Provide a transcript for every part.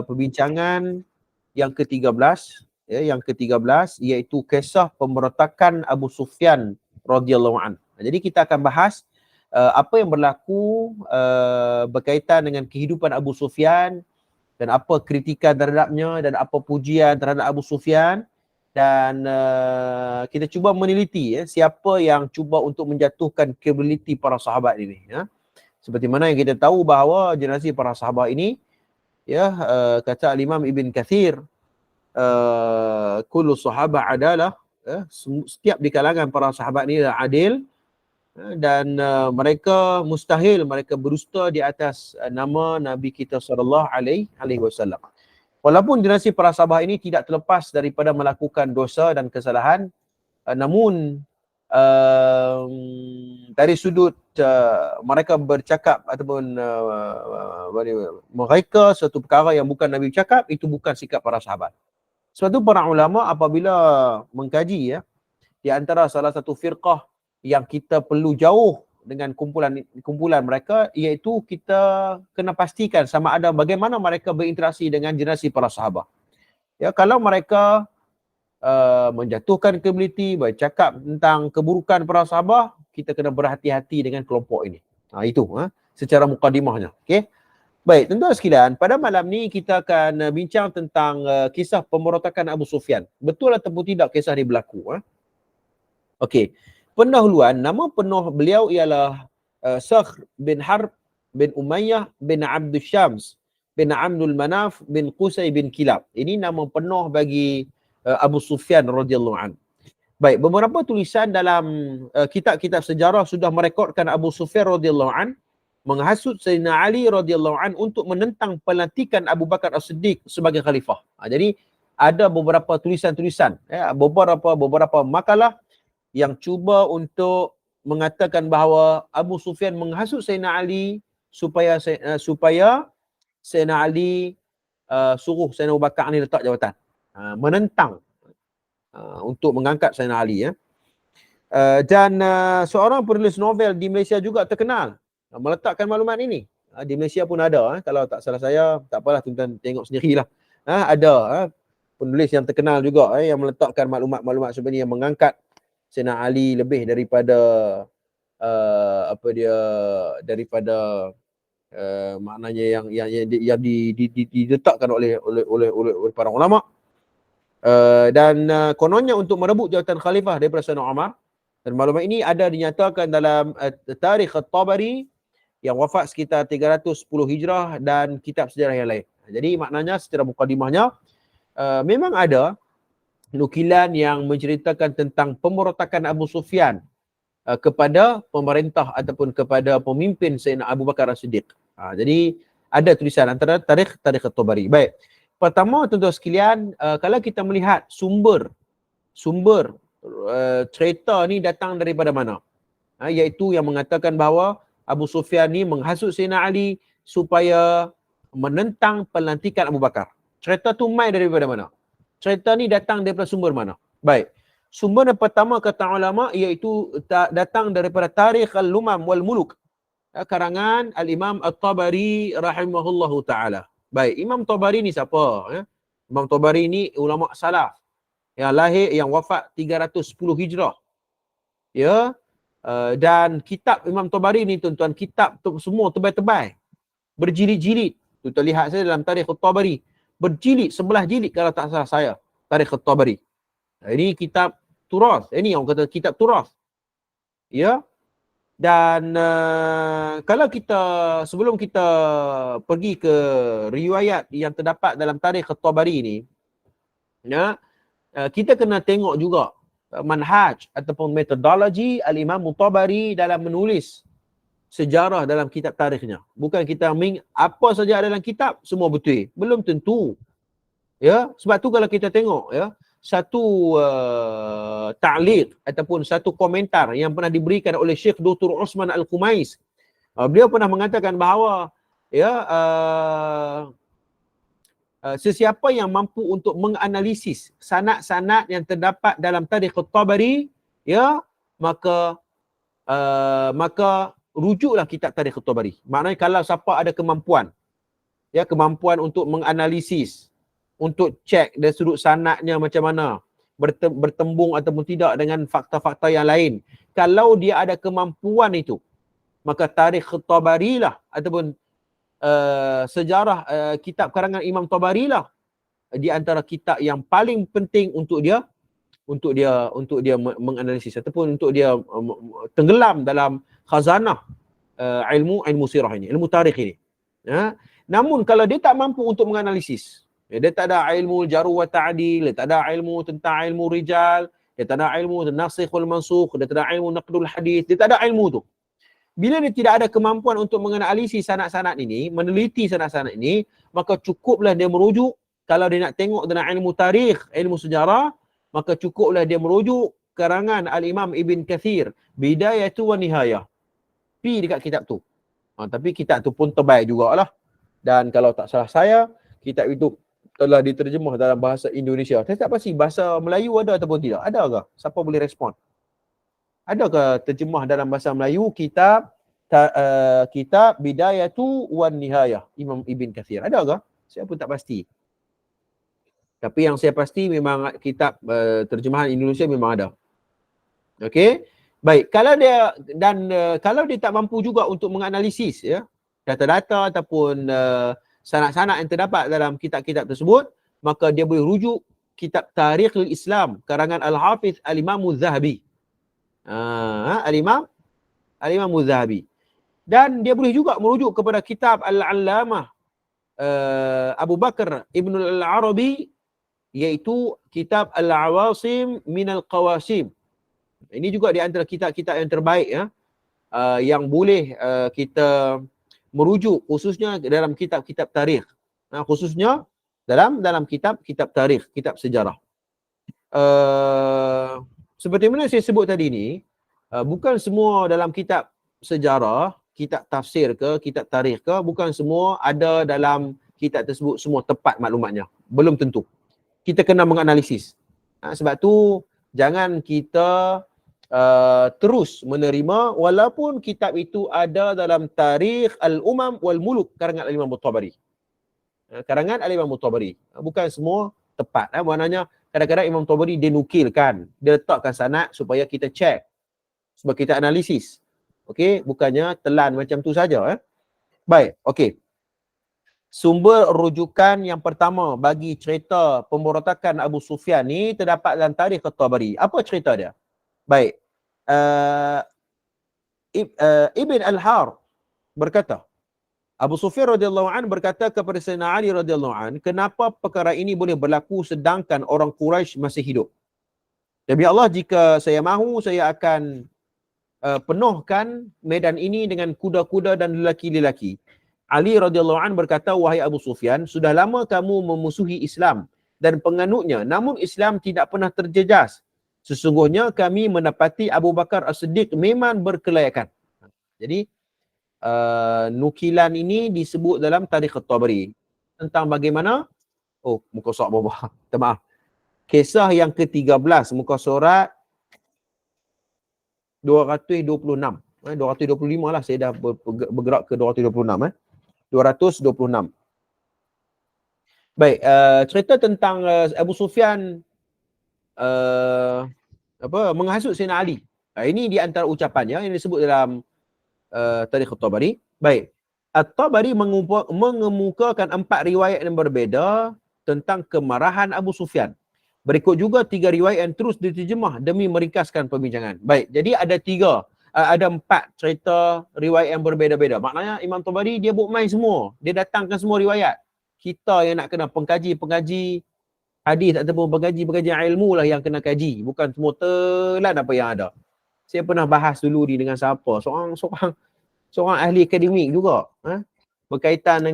Perbincangan yang ke-13, ya, iaitu kisah pemberontakan Abu Sufyan radhiyallahu an. Jadi kita akan bahas apa yang berlaku berkaitan dengan kehidupan Abu Sufyan dan apa kritikan terhadapnya dan apa pujian terhadap Abu Sufyan, dan kita cuba meneliti siapa yang cuba untuk menjatuhkan kredibiliti para sahabat ini, ya. Seperti mana yang kita tahu bahawa generasi para sahabat ini, ya, kata Imam Ibn Kathir, kullu sahabah adalah, setiap di kalangan para sahabat ini adalah adil, dan mereka mustahil mereka berdusta di atas nama Nabi kita sallallahu alaihi wasallam. Walaupun generasi para sahabat ini tidak terlepas daripada melakukan dosa dan kesalahan, namun dari sudut mereka bercakap ataupun mereka suatu perkara yang bukan Nabi cakap, itu bukan sikap para sahabat. Sebab tu para ulama apabila mengkaji, ya, di antara salah satu firqah yang kita perlu jauh dengan kumpulan mereka, iaitu kita kena pastikan sama ada bagaimana mereka berinteraksi dengan generasi para sahabat. Ya, kalau mereka menjatuhkan kredibiliti, bercakap tentang keburukan para sahabat, kita kena berhati-hati dengan kelompok ini. Itu secara mukadimahnya. Okey. Baik, tuan-tuan sekalian, pada malam ni kita akan bincang tentang kisah pemberontakan Abu Sufyan. Betul ataupun tidak kisah ini berlaku? Okey. Pendahuluan, nama penuh beliau ialah Sakhr bin Harb bin Umayyah bin Abdul Syams bin Abdul Manaf bin Qusay bin Kilab. Ini nama penuh bagi Abu Sufyan radhiyallahu an. Baik, beberapa tulisan dalam kitab-kitab sejarah sudah merekodkan Abu Sufyan radhiyallahu an menghasut Sayyidina Ali radhiyallahu an untuk menentang pelantikan Abu Bakar As-Siddiq sebagai khalifah. Jadi ada beberapa tulisan-tulisan, beberapa makalah yang cuba untuk mengatakan bahawa Abu Sufyan menghasut Sayyidina Ali supaya Sayyidina Ali suruh Sayyidina Abu Bakar ni letak jawatan, menentang untuk mengangkat Sayyidina Ali, ya. Dan seorang penulis novel di Malaysia juga terkenal meletakkan maklumat ini. Di Malaysia pun ada, kalau tak salah saya, tak apalah, tuan-tuan tengok sendirilah. Ada penulis yang terkenal juga yang meletakkan maklumat-maklumat sebenarnya yang mengangkat Sayyidina Ali lebih daripada maknanya yang diletakkan oleh para ulama. Dan kononnya untuk merebut jawatan khalifah daripada Sayyidina Umar. Dan maklumat ini ada dinyatakan dalam Tarikh At-Tabari yang wafat sekitar 310 Hijrah dan kitab sejarah yang lain. Jadi maknanya secara mukadimahnya memang ada nukilan yang menceritakan tentang pemberontakan Abu Sufyan kepada pemerintah ataupun kepada pemimpin Sayyidina Abu Bakar As-Siddiq. Jadi ada tulisan antara Tarikh At-Tabari. Baik. Pertama, tuan-tuan sekalian, kalau kita melihat sumber cerita ni datang daripada mana? Iaitu yang mengatakan bahawa Abu Sufyan ni menghasut Sayyidina Ali supaya menentang pelantikan Abu Bakar. Cerita tu mai daripada mana? Cerita ni datang daripada sumber mana? Baik. Sumber yang pertama kata ulama iaitu datang daripada Tarikh Al-Lumam wal Muluk, karangan Al-Imam At-Tabari rahimahullahu ta'ala. Baik, Imam Tabari ni siapa? Imam Tabari ni ulama salaf yang lahir, yang wafat 310 Hijrah. Ya. Dan kitab Imam Tabari ni, tuan-tuan, kitab semua tebal-tebal, berjilid-jilid. Tuan-tuan lihat saya dalam Tarikh At-Tabari, berjilid, 11 jilid kalau tak salah saya, Tarikh At-Tabari. Ini kitab turas. Ini orang kata kitab turas. Ya. Dan kalau sebelum kita pergi ke riwayat yang terdapat dalam Tarikh At-Tabari ni, ya, kita kena tengok juga manhaj ataupun metodologi Al-Imam Tabari dalam menulis sejarah dalam kitab tarikhnya. Bukan kita apa saja ada dalam kitab semua betul. Belum tentu. Ya, sebab tu kalau kita tengok, ya, satu ta'liq ataupun satu komentar yang pernah diberikan oleh Syekh Dr. Osman Al-Khumais, beliau pernah mengatakan bahawa, ya, sesiapa yang mampu untuk menganalisis sanad-sanad yang terdapat dalam Tarikh At-Tabari, ya, maka rujuklah kitab Tarikh At-Tabari. Maknanya kalau siapa ada kemampuan Ya, kemampuan untuk menganalisis, untuk cek dari sudut sanadnya macam mana, bertembung ataupun tidak dengan fakta-fakta yang lain. Kalau dia ada kemampuan itu, maka Tarikh Tabari lah ataupun sejarah kitab karangan Imam Tabari lah di antara kitab yang paling penting untuk dia menganalisis ataupun untuk dia tenggelam dalam khazanah ilmu sirah ini, ilmu tarikh ini. Ya. Namun kalau dia tak mampu untuk menganalisis, dia tak ada ilmu jarh wa ta'dil, dia tak ada ilmu tentang ilmu rijal, dia tak ada ilmu nasikh wal mansukh, dia tak ada ilmu naqdul hadis, dia tak ada ilmu tu. Bila dia tidak ada kemampuan untuk menganalisis sanad-sanad ini, meneliti sanad-sanad ini, maka cukuplah dia merujuk, kalau dia nak tengok dalam ilmu tarikh, ilmu sejarah, maka cukuplah dia merujuk karangan Al-Imam Ibn Kathir, Bidayatu wa Nihayah. Pi dekat kitab tu. Tapi kitab tu pun terbaik jugalah. Dan kalau tak salah saya, kitab itu telah diterjemah dalam bahasa Indonesia. Saya tak pasti bahasa Melayu ada ataupun tidak. Ada ke? Siapa boleh respon? Adakah terjemah dalam bahasa Melayu kitab Bidayatu wan Nihayah Imam Ibn Kathir? Adakah? Saya pun tak pasti. Tapi yang saya pasti memang kitab terjemahan Indonesia memang ada. Okey. Baik, kalau dia kalau dia tak mampu juga untuk menganalisis ya data-data ataupun sanad-sanad yang terdapat dalam kitab-kitab tersebut, maka dia boleh rujuk kitab Tarikhul Islam karangan Al-Hafiz Al-Imam Az-Zahabi. Al-Imam Az-Zahabi. Dan dia boleh juga merujuk kepada kitab Al-Allamah Abu Bakar Ibn Al-Arabi, iaitu kitab Al-Awasim min Al-Qawasim. Ini juga di antara kitab-kitab yang terbaik ya, yang boleh kita merujuk khususnya dalam kitab-kitab tarikh. Khususnya dalam kitab-kitab tarikh, kitab sejarah. Seperti mana saya sebut tadi ni, bukan semua dalam kitab sejarah, kitab tafsir ke, kitab tarikh ke, bukan semua ada dalam kitab tersebut semua tepat maklumatnya. Belum tentu. Kita kena menganalisis. Sebab tu jangan kita terus menerima walaupun kitab itu ada dalam Tarikh Al-Umam wal Muluk karangan Al-Imam Tabari. Karangan Al-Imam Tabari. Bukan semua tepat. Maknanya kadang-kadang Imam Tabari dia nukilkan, dia letakkan sanad supaya kita cek, supaya kita analisis. Okey, bukannya telan macam tu saja. Baik, okey. Sumber rujukan yang pertama bagi cerita pemberontakan Abu Sufyan ni terdapat dalam Tarikh Tabari. Apa cerita dia? Baik. Ibn Al-Har berkata, Abu Sufyan radhiyallahu an berkata kepada Sayyidina Ali radhiyallahu an, kenapa perkara ini boleh berlaku sedangkan orang Quraisy masih hidup? Demi Allah, jika saya mahu, saya akan penuhkan medan ini dengan kuda-kuda dan lelaki-lelaki. Ali radhiyallahu an berkata, wahai Abu Sufyan, sudah lama kamu memusuhi Islam dan penganutnya, namun Islam tidak pernah terjejas. Sesungguhnya kami mendapati Abu Bakar As-Siddiq memang berkelayakan. Jadi nukilan ini disebut dalam Tarikh Tabari tentang bagaimana muka surat bawah. Maaf. Kisah yang ke-13 muka surat 226. 225 lah, saya dah bergerak ke 226 226. Baik, cerita tentang Abu Sufyan menghasut Sayyidina Ali. Ini di antara ucapannya yang disebut dalam Tarikh Tabari. Baik. At-Tabari mengemukakan 4 riwayat yang berbeza tentang kemarahan Abu Sufyan. Berikut juga 3 riwayat yang terus diterjemah demi meringkaskan perbincangan. Baik, jadi ada 4 cerita riwayat yang berbeza-beza. Maknanya Imam Tabari dia buat main semua. Dia datangkan semua riwayat. Kita yang nak kena pengkaji hadis ataupun pengkaji ilmu lah yang kena kaji. Bukan semua telan apa yang ada. Saya pernah bahas dulu ni dengan siapa? Seorang ahli akademik juga. Berkaitan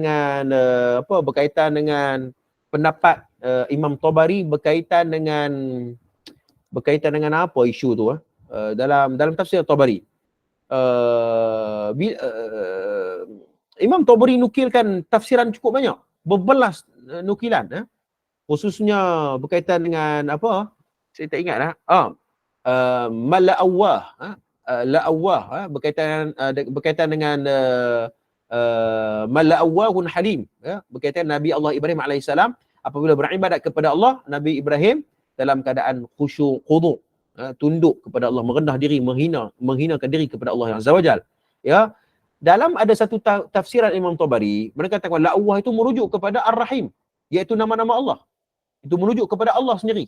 dengan pendapat Imam Tabari berkaitan dengan apa isu tu dalam tafsir Tabari. Imam Tabari nukilkan tafsiran cukup banyak, berbelas nukilan, khususnya berkaitan dengan apa? Saya tak ingat La'awah berkaitan dengan mala'awahun halim, ya, berkaitan Nabi Allah Ibrahim alaihissalam apabila beribadat kepada Allah, Nabi Ibrahim dalam keadaan khusyuk, khudu', tunduk kepada Allah, merendah diri, menghinakan diri kepada Allah Azza wa Jal. Ya, dalam ada satu tafsiran Imam Tabari, mereka katakan la'awah itu merujuk kepada Ar-Rahim, iaitu nama-nama Allah. Itu merujuk kepada Allah sendiri.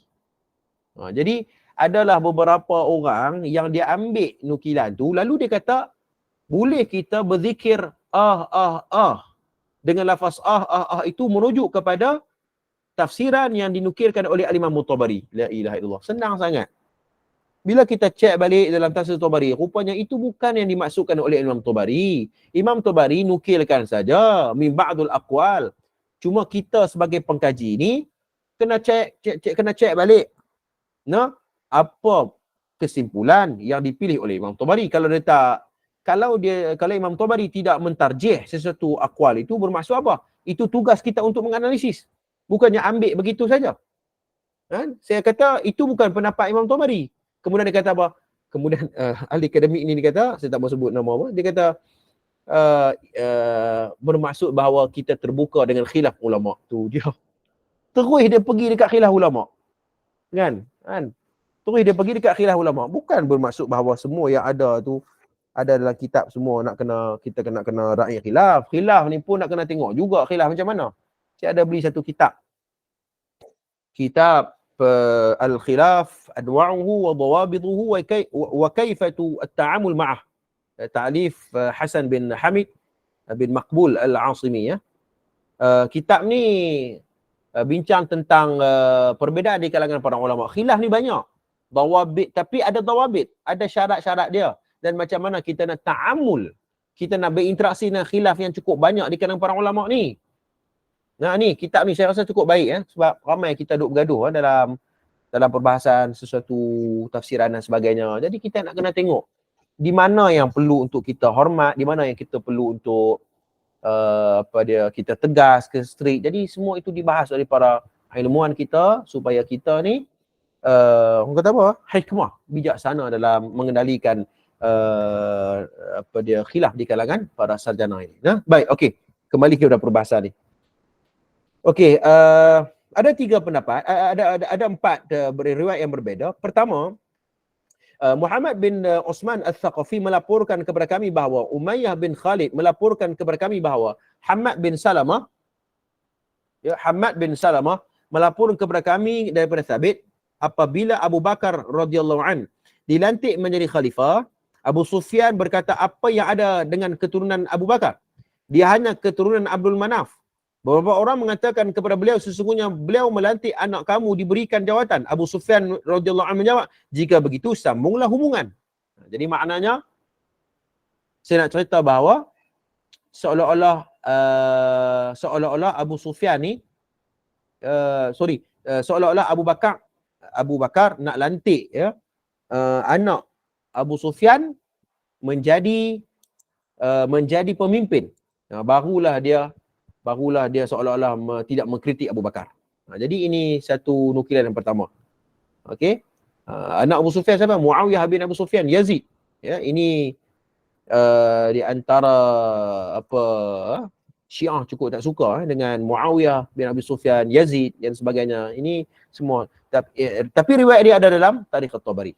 Jadi adalah beberapa orang yang dia ambil nukilan tu, lalu dia kata boleh kita berzikir dengan lafaz itu merujuk kepada tafsiran yang dinukilkan oleh Imam Tabari. La ilaha illallah. Senang sangat. Bila kita cek balik dalam tafsir Tabari, rupanya itu bukan yang dimaksudkan oleh Imam Tabari. Imam Tabari nukilkan saja min ba'dul aqwal. Cuma kita sebagai pengkaji ni kena cek balik. Nah, apa kesimpulan yang dipilih oleh Imam Tabari? Kalau Imam Tabari tidak mentarjih sesuatu aqwal itu, bermaksud apa? Itu tugas kita untuk menganalisis. Bukannya ambil begitu saja. Saya kata itu bukan pendapat Imam Tabari. Kemudian dia kata apa? Kemudian ahli akademik ini dia kata, saya tak mau sebut nama apa, dia kata bermaksud bahawa kita terbuka dengan khilaf ulama. Tu dia. Terus dia pergi dekat khilaf ulama. Kan? Terus dia pergi dekat khilaf ulama. Bukan bermaksud bahawa semua yang ada tu ada dalam kitab semua kita kena raih khilaf. Khilaf ni pun nak kena tengok juga khilaf macam mana. Saya ada beli satu kitab. Kitab Al-Khilaf Adwa'uhu wa Dawabituhu wa Kaifatu At-Ta'amul Ma'ah. Ta'lif Hasan bin Hamid bin Maqbul Al-Asimi, ya. Kitab ni bincang tentang perbezaan di kalangan para ulama. Khilaf ni banyak. Dawabit, tapi ada dawabit, ada syarat-syarat dia. Dan macam mana kita nak ta'amul, kita nak berinteraksi dengan khilaf yang cukup banyak di kalangan para ulama ni. Nah ni, kitab ni saya rasa cukup baik, sebab ramai kita duk bergaduh dalam perbahasan sesuatu tafsiran dan sebagainya. Jadi kita nak kena tengok di mana yang perlu untuk kita hormat, di mana yang kita perlu untuk kita tegas ke strict. Jadi semua itu dibahas oleh para ilmuwan kita supaya kita ni orang kata apa? Hikmah, bijaksana dalam mengendalikan khilaf di kalangan para sarjana ini. Nah, baik, okey. Kembali kepada perbahasan ni. Okey, ada 3 pendapat, ada 4 riwayat yang berbeza. Pertama, Muhammad bin Osman Al-Thaqafi melaporkan kepada kami bahawa Umayyah bin Khalid melaporkan kepada kami bahawa Hamad bin Salamah melaporkan kepada kami daripada Thabit apabila Abu Bakar radhiyallahu an dilantik menjadi khalifah, Abu Sufyan berkata, apa yang ada dengan keturunan Abu Bakar? Dia hanya keturunan Abdul Manaf. Beberapa orang mengatakan kepada beliau, sesungguhnya beliau melantik anak kamu diberikan jawatan. Abu Sufyan radhiyallahu anhu menjawab, jika begitu sambunglah hubungan. Jadi maknanya saya nak cerita bahawa seolah-olah Abu Sufyan ni seolah-olah Abu Bakar nak lantik, ya, anak Abu Sufyan menjadi pemimpin. Barulah dia seolah-olah tidak mengkritik Abu Bakar. Jadi ini satu nukilan yang pertama. Okey. Anak Abu Sufyan siapa? Muawiyah bin Abu Sufyan, Yazid. Ya, ini di antara Syiah cukup tak suka dengan Muawiyah bin Abi Sufyan, Yazid dan sebagainya. Ini semua. Tapi riwayat dia ada dalam Tarikh At-Tabari.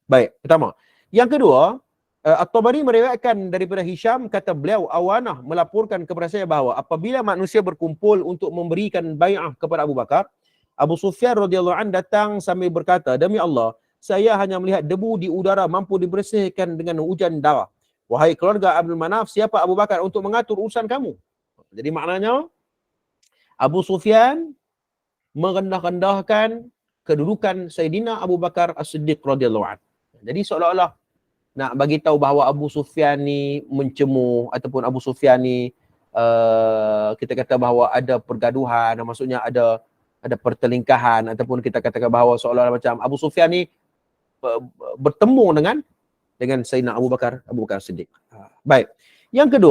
Baik, pertama. Yang kedua, At-Tabari meriwayatkan daripada Hisham, kata beliau, Awanah melaporkan kepada saya bahawa apabila manusia berkumpul untuk memberikan bai'ah kepada Abu Bakar, Abu Sufyan radhiyallahu an datang sambil berkata, demi Allah, saya hanya melihat debu di udara mampu dibersihkan dengan hujan darah. Wahai keluarga Abdul Manaf, siapa Abu Bakar untuk mengatur urusan kamu? Jadi maknanya Abu Sufyan merendah-rendahkan kedudukan Sayyidina Abu Bakar As-Siddiq radhiyallahu an. Jadi seolah-olah nak bagi tahu bahawa Abu Sufyan ni mencemooh ataupun Abu Sufyan ni kita kata bahawa ada pergaduhan, maksudnya ada pertelingkahan, ataupun kita katakan bahawa seolah-olah macam Abu Sufyan ni bertembung dengan Sayyidina Abu Bakar Siddiq. Baik. Yang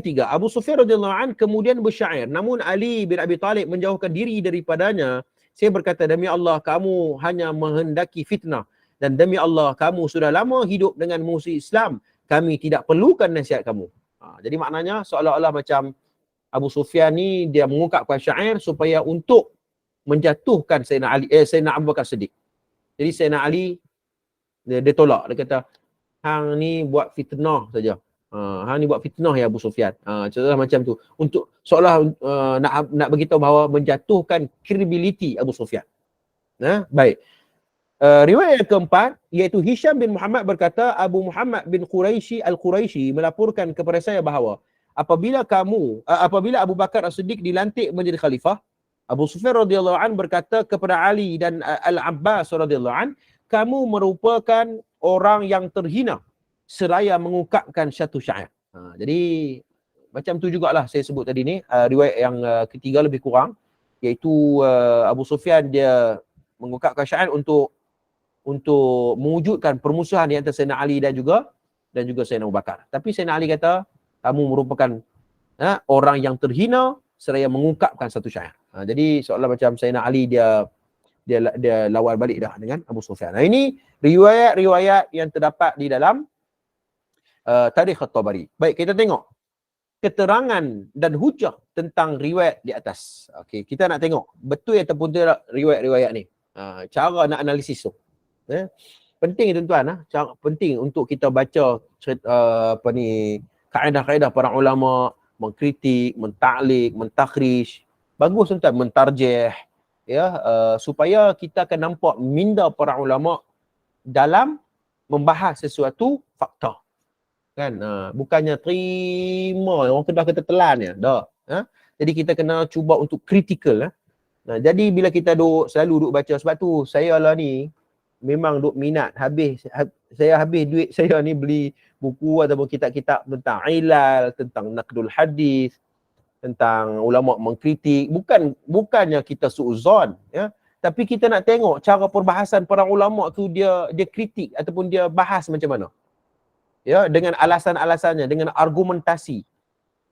ketiga, Abu Sufyan radhiyallahu an kemudian bersyair, namun Ali bin Abi Talib menjauhkan diri daripadanya. Saya berkata, demi Allah, kamu hanya menghendaki fitnah, dan demi Allah, kamu sudah lama hidup dengan musuh Islam. Kami tidak perlukan nasihat kamu. Jadi maknanya seolah-olah macam Abu Sufyan ni dia mengungkapkan syair supaya untuk menjatuhkan Sayyidina Abu Bakar Siddiq. Jadi Sayyidina Ali dia tolak, dia kata hang ni buat fitnah saja. Hang ni buat fitnah ya Abu Sufyan. Contohnya macam tu untuk seolah nak beritahu bahawa menjatuhkan credibility Abu Sufyan. Baik. Riwayat yang keempat iaitu Hisham bin Muhammad berkata Abu Muhammad bin Quraisy Al-Quraisy melaporkan kepada saya bahawa apabila Abu Bakar As-Siddiq dilantik menjadi khalifah, Abu Sufyan radhiyallahu an berkata kepada Ali dan Al-Abbas radhiyallahu an, kamu merupakan orang yang terhina seraya mengungkapkan satu syair. Jadi macam tu jugalah saya sebut tadi ni, riwayat yang ketiga lebih kurang, iaitu Abu Sufyan dia mengungkapkan syair untuk mewujudkan permusuhan di antara Sayyidina Ali dan juga Sayyidina Abu Bakar. Tapi Sayyidina Ali kata, kamu merupakan orang yang terhina seraya mengungkapkan satu syair. Jadi seolah macam Sayyidina Ali dia lawan balik dah dengan Abu Sufyan. Ini riwayat-riwayat yang terdapat di dalam Tarikh At-Tabari. Baik, kita tengok keterangan dan hujah tentang riwayat di atas. Okey, kita nak tengok betul ataupun tidak riwayat-riwayat ni. Cara nak analisis tu. Penting tuan-tuan, penting untuk kita baca kaedah-kaedah para ulama, mengkritik, mentaklik, mentakhrij. Bagus tuan-tuan mentarjih, supaya kita akan nampak minda para ulama dalam membahas sesuatu fakta. Kan? Bukannya terima orang Kedah kata telan ya. Dah. Jadi kita kena cuba untuk kritikal. Jadi bila kita selalu duk baca, sebab tu saya lah ni memang duk minat saya habis duit saya ni beli buku ataupun kitab-kitab tentang ilal, tentang naqdul hadis, tentang ulama mengkritik. Bukannya kita suuzon, tapi kita nak tengok cara perbahasan para ulama tu dia kritik ataupun dia bahas macam mana. Dengan alasan-alasannya, dengan argumentasi,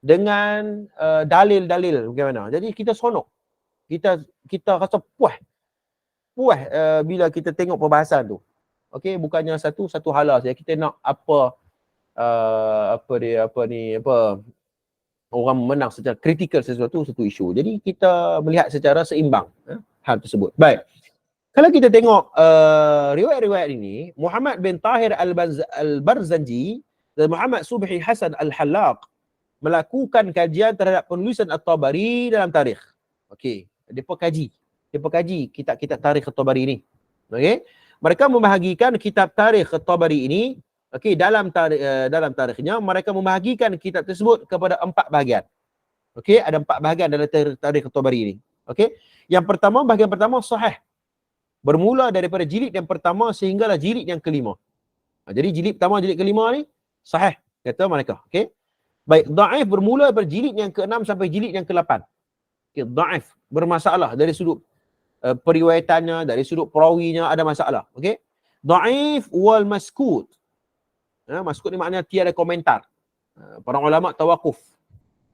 dengan dalil-dalil bagaimana. Jadi kita sonok. Kita rasa puas bila kita tengok perbahasan tu. Okey, bukannya satu hala saja. Kita nak orang menang secara kritikal satu isu. Jadi kita melihat secara seimbang hal tersebut. Baik. Kalau kita tengok riwayat-riwayat ini, Muhammad bin Tahir Al-Barzanji dan Muhammad Subhi Hasan Al-Hallaq melakukan kajian terhadap penulisan At-Tabari dalam tarikh. Okey, mereka kaji kitab-kitab tarikh At-Tabari ini. Okey, mereka membahagikan kitab tarikh At-Tabari ini, okey, dalam tarikhnya mereka membahagikan kitab tersebut kepada 4 bahagian. Okey, ada 4 bahagian dalam tarikh At-Tabari ini. Okey, yang pertama, bahagian pertama sahih. Bermula daripada jilid yang pertama sehinggalah jilid yang kelima. Jadi jilid pertama, jilid kelima ni sahih kata mereka. Okey. Baik, dhaif bermula daripada jilid yang ke-6 sampai jilid yang ke-8. Okey, dhaif bermasalah dari sudut periwayatannya, dari sudut perawinya ada masalah. Okey. Dhaif wal maskut. Maskut ni maknanya tiada komentar. Para ulama tawakuf.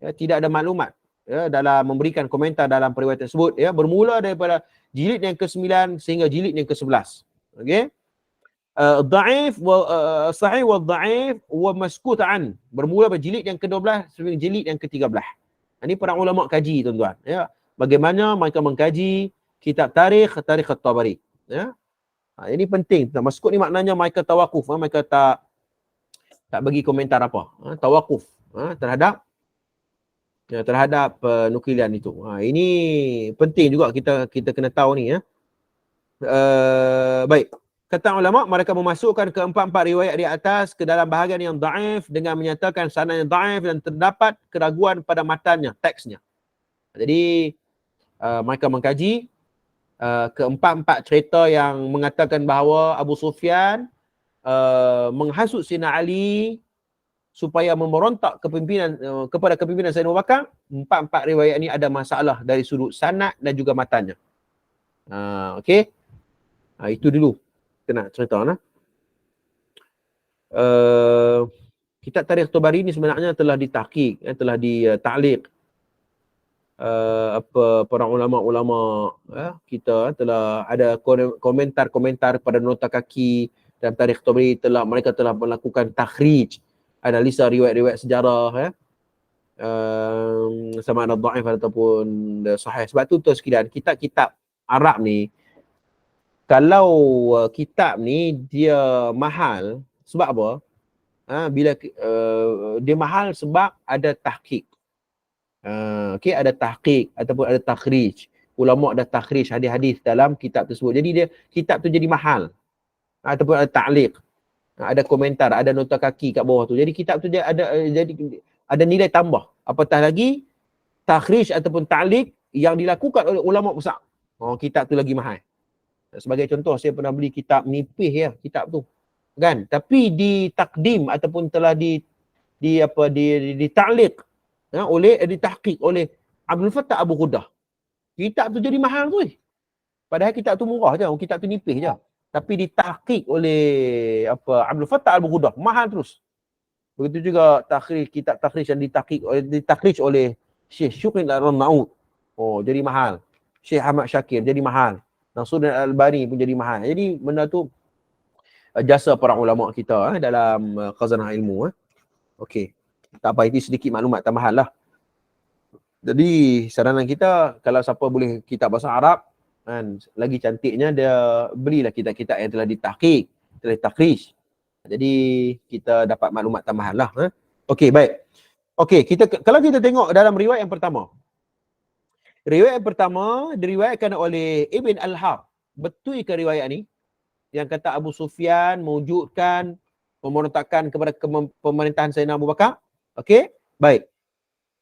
Tidak ada maklumat dalam memberikan komentar dalam periwayat tersebut, bermula daripada jilid yang ke-9 sehingga jilid yang ke-11. Okey. Dhaif sahih wal dhaif wa maskut an, bermula pada jilid yang ke-12 sampai jilid yang ke-13. Ini para ulama kaji tuan-tuan, bagaimana mereka mengkaji kitab tarikh At-Tabari. Ini penting. Maskut ni maknanya mereka tawakuf, mereka tak bagi komentar apa. Tawakuf terhadap nukilan itu. Ini penting juga kita kena tahu ni. Baik. Kata ulama, mereka memasukkan keempat-empat riwayat di atas ke dalam bahagian yang dhaif dengan menyatakan sanadnya dhaif dan terdapat keraguan pada matannya, teksnya. Jadi mereka mengkaji keempat-empat cerita yang mengatakan bahawa Abu Sufyan menghasut Sayyidina Ali supaya memberontak kepada kepimpinan Sayyidina Abu Bakar. Empat-empat riwayat ini ada masalah dari sudut sanad dan juga matanya. Okey. Itu dulu kita nak cerita kitab Tarikh Tabari ni sebenarnya telah ditahqiq, telah ditakliq. Para ulama-ulama kita telah ada komentar-komentar pada nota kaki dalam Tarikh Tabari, mereka telah melakukan takhrij analisa riwayat-riwayat sejarah sama ada dhaif ataupun sahih. Sebab tu tuan sekalian, kitab-kitab Arab ni, kalau kitab ni dia mahal, sebab apa? Bila dia mahal sebab ada tahqiq. Okey, ada tahqiq ataupun ada takhrij. Ulama ada takhrij hadis-hadis dalam kitab tersebut. Jadi dia kitab tu jadi mahal. Ataupun ada ta'liq. Ada komentar, ada nota kaki kat bawah tu. Jadi kitab tu dia ada nilai tambah. Apatah lagi takhrij ataupun ta'liq yang dilakukan oleh ulama besar. Kitab tu lagi mahal. Sebagai contoh, saya pernah beli kitab nipih ya, kitab tu. Kan? Tapi di takdim ataupun telah di ta'liq ditahqiq oleh Abdul Fattah Abu Ghudah. Kitab tu jadi mahal tu. Padahal kitab tu murah je, kitab tu nipih je. Tapi ditahqiq oleh Abdul Fattah Abu Ghudah, mahal terus. Begitu juga kitab takhrij yang ditahqiq oleh Syekh Syukri Al-Arnaud. Jadi mahal. Syekh Ahmad Syakir jadi mahal. Nasruddin Al-Albani pun jadi mahal. Jadi benda tu jasa para ulama kita dalam khazanah ilmu. Okey. Tak apa, itu sedikit maklumat tambahan lah. Jadi saranan kita, kalau siapa boleh kitab bahasa Arab, lagi cantiknya dia belilah kitab-kitab yang telah ditahqiq, telah takhrij. Jadi kita dapat maklumat tambahan lah. Okey, baik. Okey, kalau kita tengok dalam riwayat yang pertama. Riwayat yang pertama diriwayatkan oleh Ibn Al-Har. Betul ke riwayat ni? Yang kata Abu Sufyan mewujudkan pemberontakan kepada pemerintahan Sayyidina Abu Bakar. Okey, baik.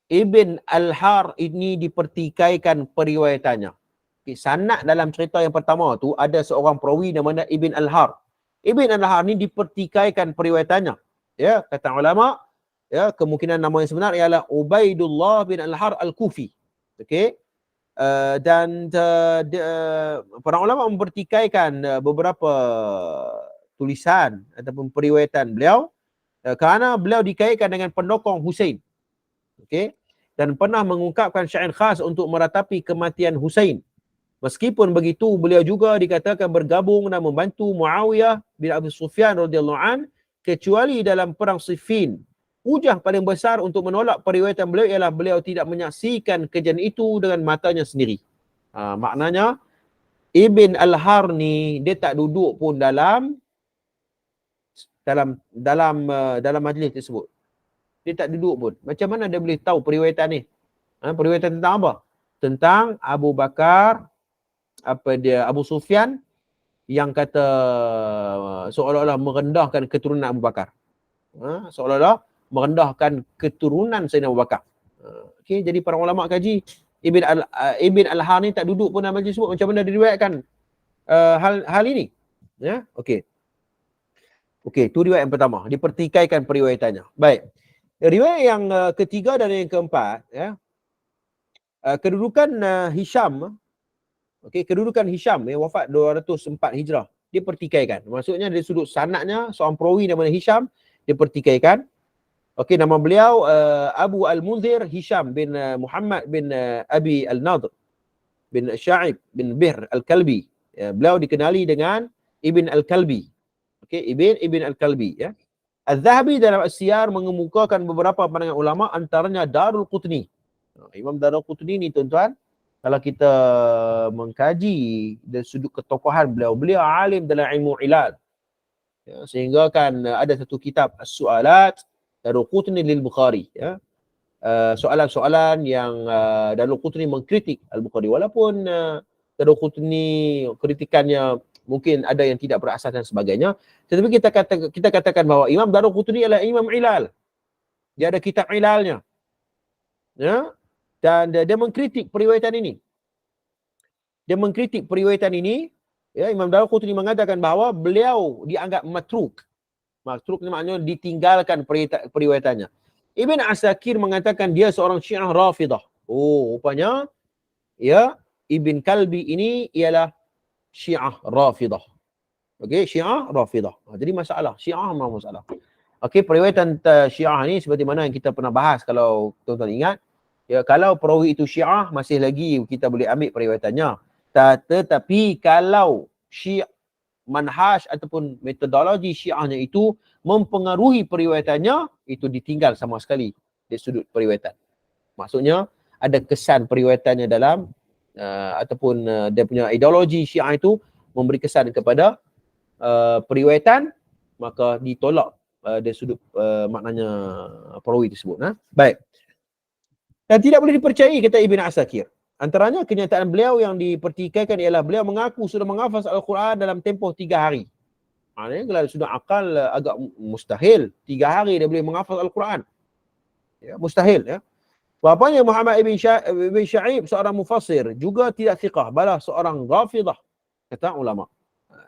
Ibn Al-Har ini dipertikaikan periwayatannya. Okay, sanad dalam cerita yang pertama tu ada seorang perawi namanya Ibn Al-Har. Ibn Al-Har ni dipertikaikan periwayatannya. Ya, kata ulama, ya, kemungkinan nama yang sebenar ialah Ubaidullah bin Al-Har Al-Kufi. Okey. Dan para ulama mempertikaikan beberapa tulisan ataupun periwayatan beliau kerana beliau dikaitkan dengan pendokong Husain. Okey, dan pernah mengungkapkan syair khas untuk meratapi kematian Husain. Meskipun begitu, beliau juga dikatakan bergabung dan membantu Muawiyah bin Abi Sufyan radhiyallahu an kecuali dalam perang Siffin. Hujah paling besar untuk menolak periwayatan beliau ialah beliau tidak menyaksikan kejadian itu dengan matanya sendiri. Maknanya Ibn Al-Har ni dia tak duduk pun dalam majlis tersebut. Dia tak duduk pun. Macam mana dia boleh tahu periwayatan ni? Periwayatan tentang apa? Tentang Abu Bakar, Abu Sufyan yang kata seolah-olah merendahkan keturunan Abu Bakar. Seolah-olah merendahkan keturunan Sayyidina Abu Bakar. Okey, jadi para ulama kaji Ibn Al-Har ni tak duduk pun dalam majlis tersebut. Macam mana diriwayatkan hal ini? Ya, okey. Okey, tu riwayat yang pertama, dipertikaikan periwayatannya. Baik. Riwayat yang ketiga dan yang keempat, ya. Kedudukan Hisham, okey, kedudukan Hisham wafat 204 Hijrah, dipertikaikan. Maksudnya dari sudut sanadnya seorang perawi namanya Hisham dipertikaikan. Okey, nama beliau Abu Al-Munzir Hisham bin Muhammad bin Abi Al-Nadr bin Sya'ib bin Bihr Al-Kalbi. Ya, beliau dikenali dengan Ibn Al-Kalbi. Okey, Ibn Al-Kalbi, ya. Al-Zahabi dalam As-Siyar mengemukakan beberapa pandangan ulama, antaranya Darul Qutni. Imam Darul Qutni ni tuan-tuan, kalau kita mengkaji dari sudut ketokohan beliau alim dalam ilmu ilal. Ya, sehingga kan ada satu kitab As-Su'alat Darul Qutni lil Bukhari, ya. Soalan-soalan yang Darul Qutni mengkritik Al-Bukhari, walaupun Darul Qutni kritikannya mungkin ada yang tidak berasas dan sebagainya, tetapi kita katakan bahawa Imam Darul Qutni adalah imam ilal. Dia ada kitab ilalnya. Ya? Dan dia mengkritik periwayatan ini. Ya, Imam Darul Qutni mengatakan bahawa beliau dianggap matruk. Matruk ni maknanya ditinggalkan periwayatannya. Ibn Asakir mengatakan dia seorang Syiah Rafidah. Rupanya ya, Ibn Kalbi ini ialah Syiah Rafidah. Okey, Syiah Rafidah. Jadi masalah Syiah memang masalah. Okey, periwayatan Syiah ni seperti mana yang kita pernah bahas, kalau tuan-tuan ingat, ya, kalau perawi itu Syiah masih lagi kita boleh ambil periwayatannya. Tetapi kalau Syiah manhaj ataupun metodologi Syiahnya itu mempengaruhi periwayatannya, itu ditinggal sama sekali dari sudut periwayatan. Maksudnya ada kesan periwayatannya dalam ataupun dia punya ideologi Syiah itu memberi kesan kepada periwayatan, maka ditolak dari sudut maknanya perawi tersebut. Baik. Dan tidak boleh dipercayai, kata Ibn Asakir. Antaranya kenyataan beliau yang dipertikaikan ialah beliau mengaku sudah menghafaz Al-Quran dalam tempoh 3 hari. Maknanya kalau sudah akal agak mustahil. 3 hari dia boleh menghafaz Al-Quran. Ya, mustahil. Ya. Bapanya Muhammad ibn Sya'ib seorang mufassir, juga tidak thiqah, balah seorang rafidah, kata ulama.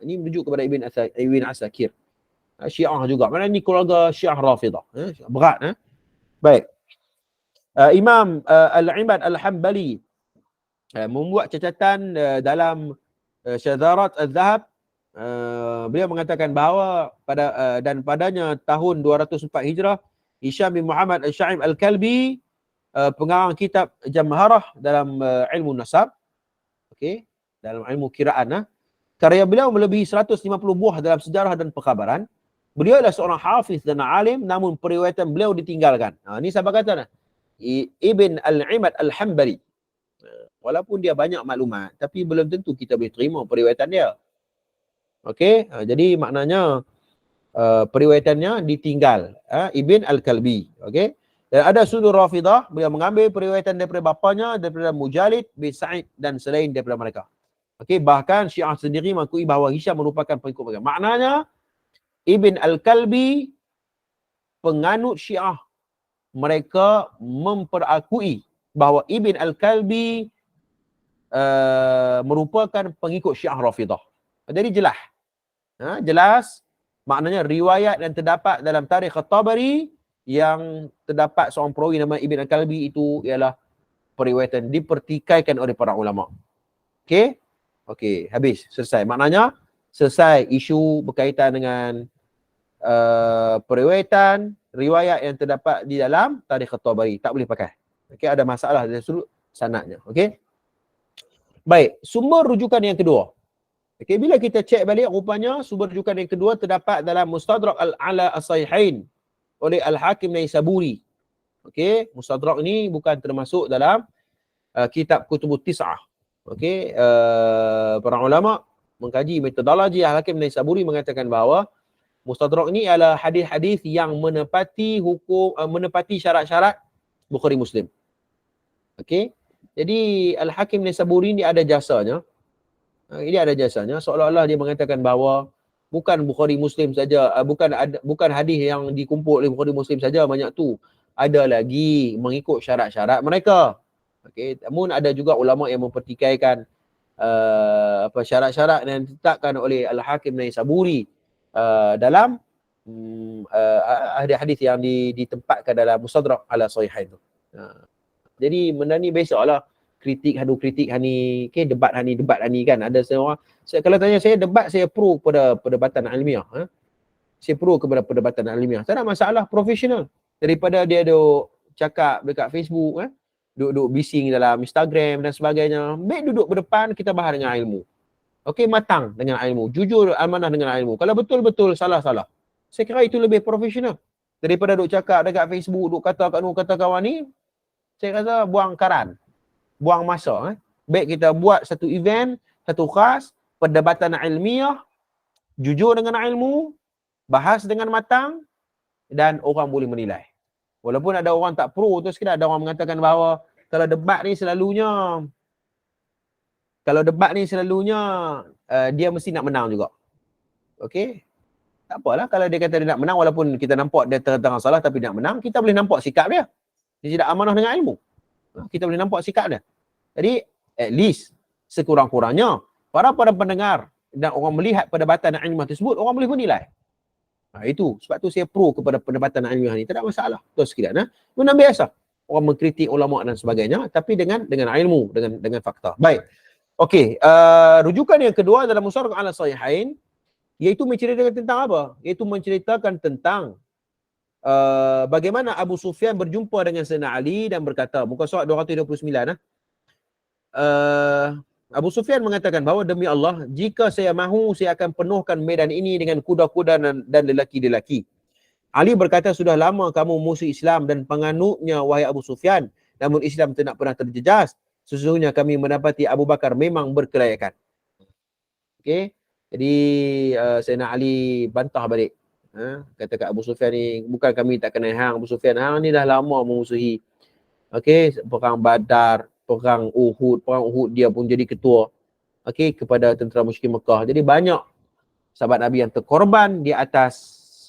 Ini merujuk kepada Ibn Asakir. Syiah juga. Mana ni keluarga Syiah rafidah. Berat. Baik. Imam Al-Imad Al-Hambali membuat catatan dalam Syadharat Al-Zahab. Beliau mengatakan bahawa padanya tahun 204 Hijrah, Hisham bin Muhammad Al-Sya'ib Al-Kalbi, pengarang kitab Jamharah dalam ilmu nasab, dalam ilmu kiraan, karya beliau melebihi 150 buah dalam sejarah dan perkhabaran. Beliau adalah seorang hafiz dan alim, namun periwayatan beliau ditinggalkan. Ini sahabat kata Ibn Al-Imad Al-Hambali. Walaupun dia banyak maklumat, tapi belum tentu kita boleh terima periwayatan dia. Jadi maknanya periwayatannya ditinggal. Ibn Al-Kalbi. Dan ada sudut Rafidah, beliau mengambil periwayatan daripada bapanya, daripada Mujalid bin Sa'id dan selain daripada mereka. Bahkan Syiah sendiri mengakui bahawa Hisham merupakan pengikut mereka. Maknanya Ibn Al-Kalbi, penganut Syiah, mereka memperakui bahawa Ibn Al-Kalbi merupakan pengikut Syiah Rafidah. Jadi jelas. Jelas maknanya riwayat dan terdapat dalam Tarikh At-Tabari yang terdapat seorang perawi nama Ibn Al-Kalbi itu ialah periwayatan dipertikaikan oleh para ulama. Habis. Selesai. Maknanya selesai isu berkaitan dengan periwayatan, riwayat yang terdapat di dalam Tarikh At-Tabari. Tak boleh pakai. Ada masalah dari sudut sanadnya. Baik, sumber rujukan yang kedua. Bila kita cek balik, rupanya sumber rujukan yang kedua terdapat dalam Mustadrak Al-Ala As-Sahihain oleh Al-Hakim Naisaburi. Mustadrak ini bukan termasuk dalam kitab Kutubut Tis'ah. Para ulama mengkaji metodologi Al-Hakim Naisaburi mengatakan bahawa Mustadrak ini adalah hadis-hadis yang menepati syarat-syarat Bukhari Muslim. Jadi Al-Hakim Naisaburi ini ada jasanya. Ini ada jasanya, seolah-olah dia mengatakan bahawa bukan Bukhari Muslim saja, bukan hadis yang dikumpul oleh Bukhari Muslim saja banyak tu. Ada lagi mengikut syarat-syarat mereka. Namun ada juga ulama yang mempertikaikan syarat-syarat yang ditetapkan oleh Al-Hakim Naisaburi dalam hadis-hadis yang ditempatkan dalam Mustadrak ala Sahihain tu. Jadi benda ni besoklah kritik hani, debat hani kan. Ada seorang, kalau tanya saya debat, saya pro kepada perdebatan ilmiah. Saya pro kepada perdebatan ilmiah. Tak ada masalah, profesional. Daripada dia duk cakap dekat Facebook, duduk bising dalam Instagram dan sebagainya. Baik duduk berdepan, kita bahas dengan ilmu. Matang dengan ilmu. Jujur, amanah dengan ilmu. Kalau betul-betul salah-salah. Saya kira itu lebih profesional. Daripada duk cakap dekat Facebook, duk kata kawan ni, saya rasa buang karan. Buang masa. Baik kita buat satu event, satu khas, perdebatan ilmiah, jujur dengan ilmu, bahas dengan matang, dan orang boleh menilai. Walaupun ada orang tak pro tu sekedar, ada orang mengatakan bahawa kalau debat ni selalunya dia mesti nak menang juga. Tak apalah kalau dia kata dia nak menang, walaupun kita nampak dia terang-terang salah tapi nak menang, kita boleh nampak sikap dia. Dia tidak amanah dengan ilmu. Kita boleh nampak sikap dia. Jadi at least sekurang-kurangnya para pendengar dan orang melihat perdebatan ilmiah tersebut, orang boleh menilai. Itu sebab tu saya pro kepada perdebatan ilmiah ni. Tak ada masalah. Terus sekalian. Benda biasa. Orang mengkritik ulama dan sebagainya, tapi dengan ilmu, dengan fakta. Baik. Rujukan yang kedua dalam Mustadrak ala Sahihain, iaitu menceritakan tentang apa? Iaitu menceritakan tentang bagaimana Abu Sufyan berjumpa dengan Sayyidina Ali dan berkata, muka surat 229, Abu Sufyan mengatakan bahawa demi Allah, jika saya mahu, saya akan penuhkan medan ini dengan kuda-kuda dan lelaki-lelaki. Ali berkata, sudah lama kamu musuh Islam dan penganutnya, wahai Abu Sufyan. Namun Islam tidak pernah terjejas. Sesungguhnya kami mendapati Abu Bakar memang berkelayakan. Okey. Jadi Sayyidina Ali bantah balik. Kata kat Abu Sufyan ni, bukan kami tak kenal hang Abu Sufyan. Hang ni dah lama memusuhi. Okey, perang Badar, perang Uhud dia pun jadi ketua. Okey, kepada tentera musyrikin Mekah. Jadi banyak sahabat Nabi yang terkorban di atas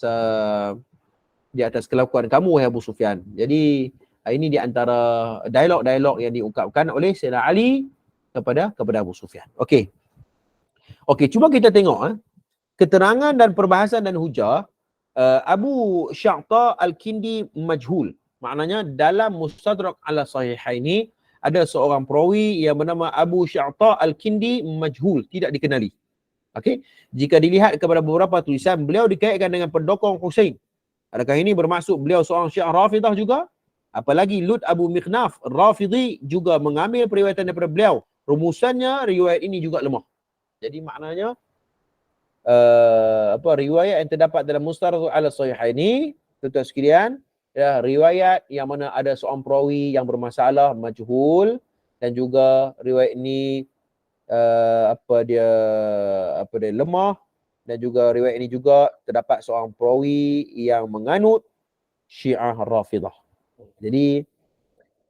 kelakuan kamu, wahai Abu Sufyan. Jadi ini di antara dialog-dialog yang diungkapkan oleh Sayyidina Ali kepada Abu Sufyan. Okey. Okey, cuba kita tengok keterangan dan perbahasan dan hujah Abu Sya'ta Al-Kindi majhul. Maknanya dalam Mustadrak ala Sahihaini ada seorang perawi yang bernama Abu Sya'ta Al-Kindi majhul, tidak dikenali. Okey, jika dilihat kepada beberapa tulisan, beliau dikaitkan dengan pendokong Husain. Adakah ini bermaksud beliau seorang Syiah Rafidah juga? Apalagi Lut Abu Mikhnaf Rafidhi juga mengambil periwayatan daripada beliau. Rumusannya riwayat ini juga lemah. Jadi maknanya riwayat yang terdapat dalam Mustadrak ala Sahihaini, tuan-tuan sekalian, ya, riwayat yang mana ada seorang perawi yang bermasalah, majhul, dan juga riwayat ini dia lemah, dan juga riwayat ini juga terdapat seorang perawi yang menganut Syiah Rafidah. Jadi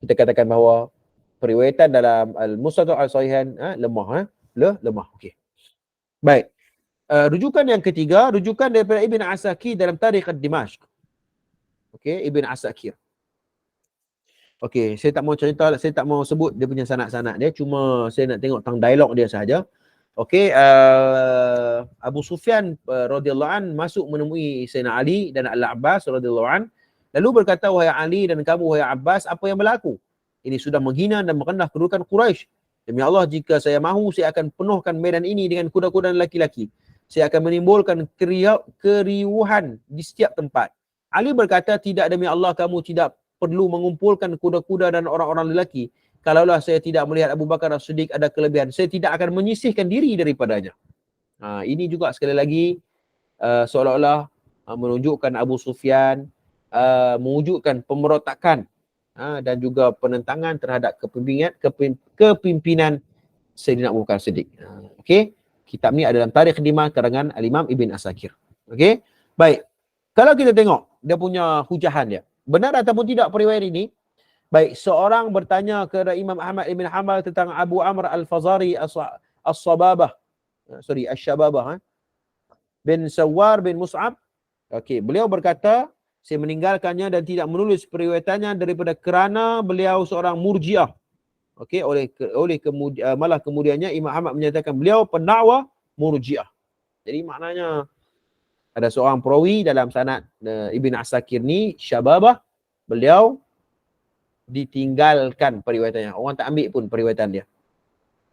kita katakan bahawa periwayatan dalam Al-Mustadrak al-Sahihain lemah. Lemah. Okey. Baik. Rujukan yang ketiga, rujukan daripada Ibn Asakir dalam Tarikh Dimashq. Okey, Ibn Asakir. Okey, saya tak mau cerita, saya tak mau sebut dia punya sanad-sanad dia, cuma saya nak tengok tentang dialog dia sahaja. Okey, Abu Sufyan radhiyallahu an masuk menemui Sayyidina Ali dan Al-Abbas radhiyallahu an, lalu berkata, wahai Ali dan kamu wahai Abbas, apa yang berlaku? Ini sudah menghina dan merendah kedudukan Quraisy. Demi Allah, jika saya mahu, saya akan penuhkan medan ini dengan kuda-kuda dan laki-laki. Saya akan menimbulkan keriuhan di setiap tempat. Ali berkata, tidak, demi Allah, kamu tidak perlu mengumpulkan kuda-kuda dan orang-orang lelaki. Kalaulah saya tidak melihat Abu Bakar As-Siddiq ada kelebihan, saya tidak akan menyisihkan diri daripadanya. Ini juga sekali lagi seolah-olah menunjukkan Abu Sufyan mewujudkan pemberontakan dan juga penentangan terhadap kepimpinan Sayyidina Abu Bakar As-Siddiq. Okey, kitab ni ada dalam Tarikh Dimashq karangan Al-Imam Ibn Asakir. Okey, baik. Kalau kita tengok dia punya hujahan dia, benar ataupun tidak periwayat ini? Baik, seorang bertanya kepada Imam Ahmad Ibn Hanbal tentang Abu Amr Al-Fazari As-Sababah, As-Syababah bin Sawar bin Mus'ab. Okey, beliau berkata, saya meninggalkannya dan tidak menulis periwayatannya daripada kerana beliau seorang murjiah. Okey, malah kemudiannya Imam Ahmad menyatakan beliau pendakwa murjiah. Jadi maknanya ada seorang perawi dalam sanad Ibn Asakir ni, Syababah, beliau ditinggalkan periwayatannya. Orang tak ambil pun periwayatan dia.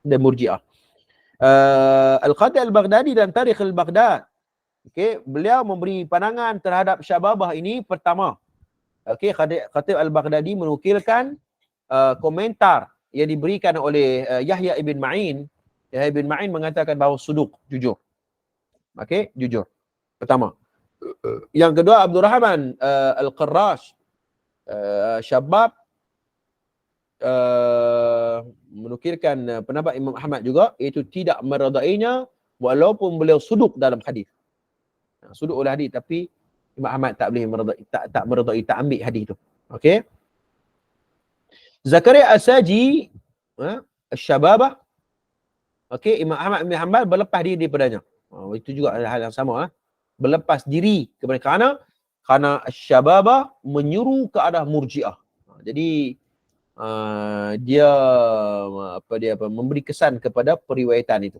Dan murjiah. Al-Qadi Al-Baghdadi dan Tarikh Al-Baghdad. Okey, beliau memberi pandangan terhadap Syababah ini pertama. Okey, Khatib Al-Baghdadi menukilkan komentar yang diberikan oleh Yahya Ibn Ma'in. Yahya Ibn Ma'in mengatakan bahawa suduk, jujur. Okey, jujur. Pertama. Yang kedua, Abdul Rahman Al-Qarrash Syabab menukilkan pendapat Imam Ahmad juga, iaitu tidak meredainya walaupun beliau suduk dalam hadis. Suduk oleh hadis, tapi Imam Ahmad tak boleh meredai, tak meredai, tak ambil hadis itu. Okey. Zakaria As-Saji Syababah. Okey, Imam Ahmad bin Hanbal berlepas diri daripadanya. Itu juga hal yang sama. Berlepas diri kepada kerana Syababah menyuruh ke arah murjiah. Jadi dia memberi kesan kepada periwayatan itu.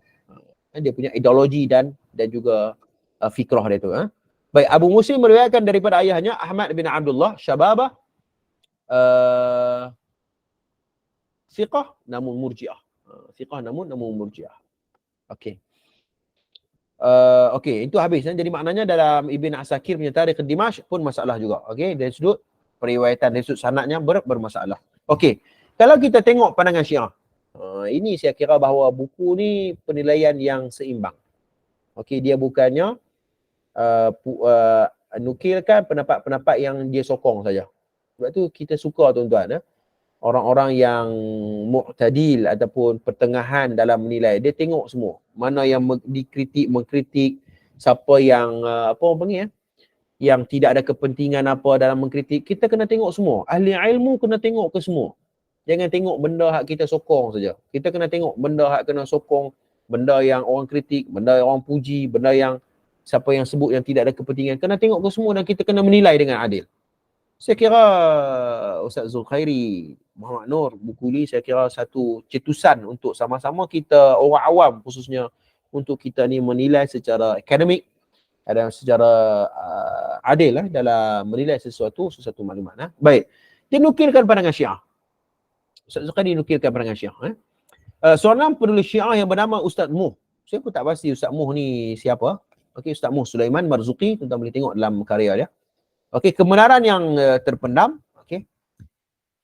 Dia punya ideologi dan juga fikrah dia tu. Baik, Abu Muslim meriwayatkan daripada ayahnya Ahmad bin Abdullah, Syababah fiqh namun murjiah. Fiqh namun murjiah. Okey. Okey, itu habis. Jadi maknanya dalam Ibn Asakir punya Tarikh Dimashq pun masalah juga. Okey, dari sudut periwayatan, dari sudut sanadnya bermasalah. Okey, kalau kita tengok pandangan Syiah. Ini saya kira bahawa buku ni penilaian yang seimbang. Okey, dia bukannya nukilkan pendapat-pendapat yang dia sokong saja. Sebab tu kita suka tuan-tuan, orang-orang yang mu'tadil ataupun pertengahan dalam menilai, dia tengok semua. Mana yang dikritik, mengkritik, siapa yang apa orang panggil yang tidak ada kepentingan apa dalam mengkritik, kita kena tengok semua. Ahli ilmu kena tengok ke semua. Jangan tengok benda hak kita sokong saja. Kita kena tengok benda hak kena sokong, benda yang orang kritik, benda yang orang puji, benda yang siapa yang sebut yang tidak ada kepentingan. Kena tengok ke semua dan kita kena menilai dengan adil. Saya kira Ustaz Zulkhairi Muhammad Nur, buku ni saya kira satu cetusan untuk sama-sama kita orang awam khususnya untuk kita ni menilai secara akademik dan secara adil dalam menilai sesuatu maklumat. Baik. Dia nukilkan pandangan Syiah. Ustaz Zulkhairi nukilkan pandangan Syiah. Seorang penulis Syiah yang bernama Ustaz Muh. Saya pun tak pasti Ustaz Muh ni siapa. Okey, Ustaz Muh Sulaiman Marzuki, tuan-tuan boleh tengok dalam karya dia. Okey, kebenaran yang terpendam. Okey.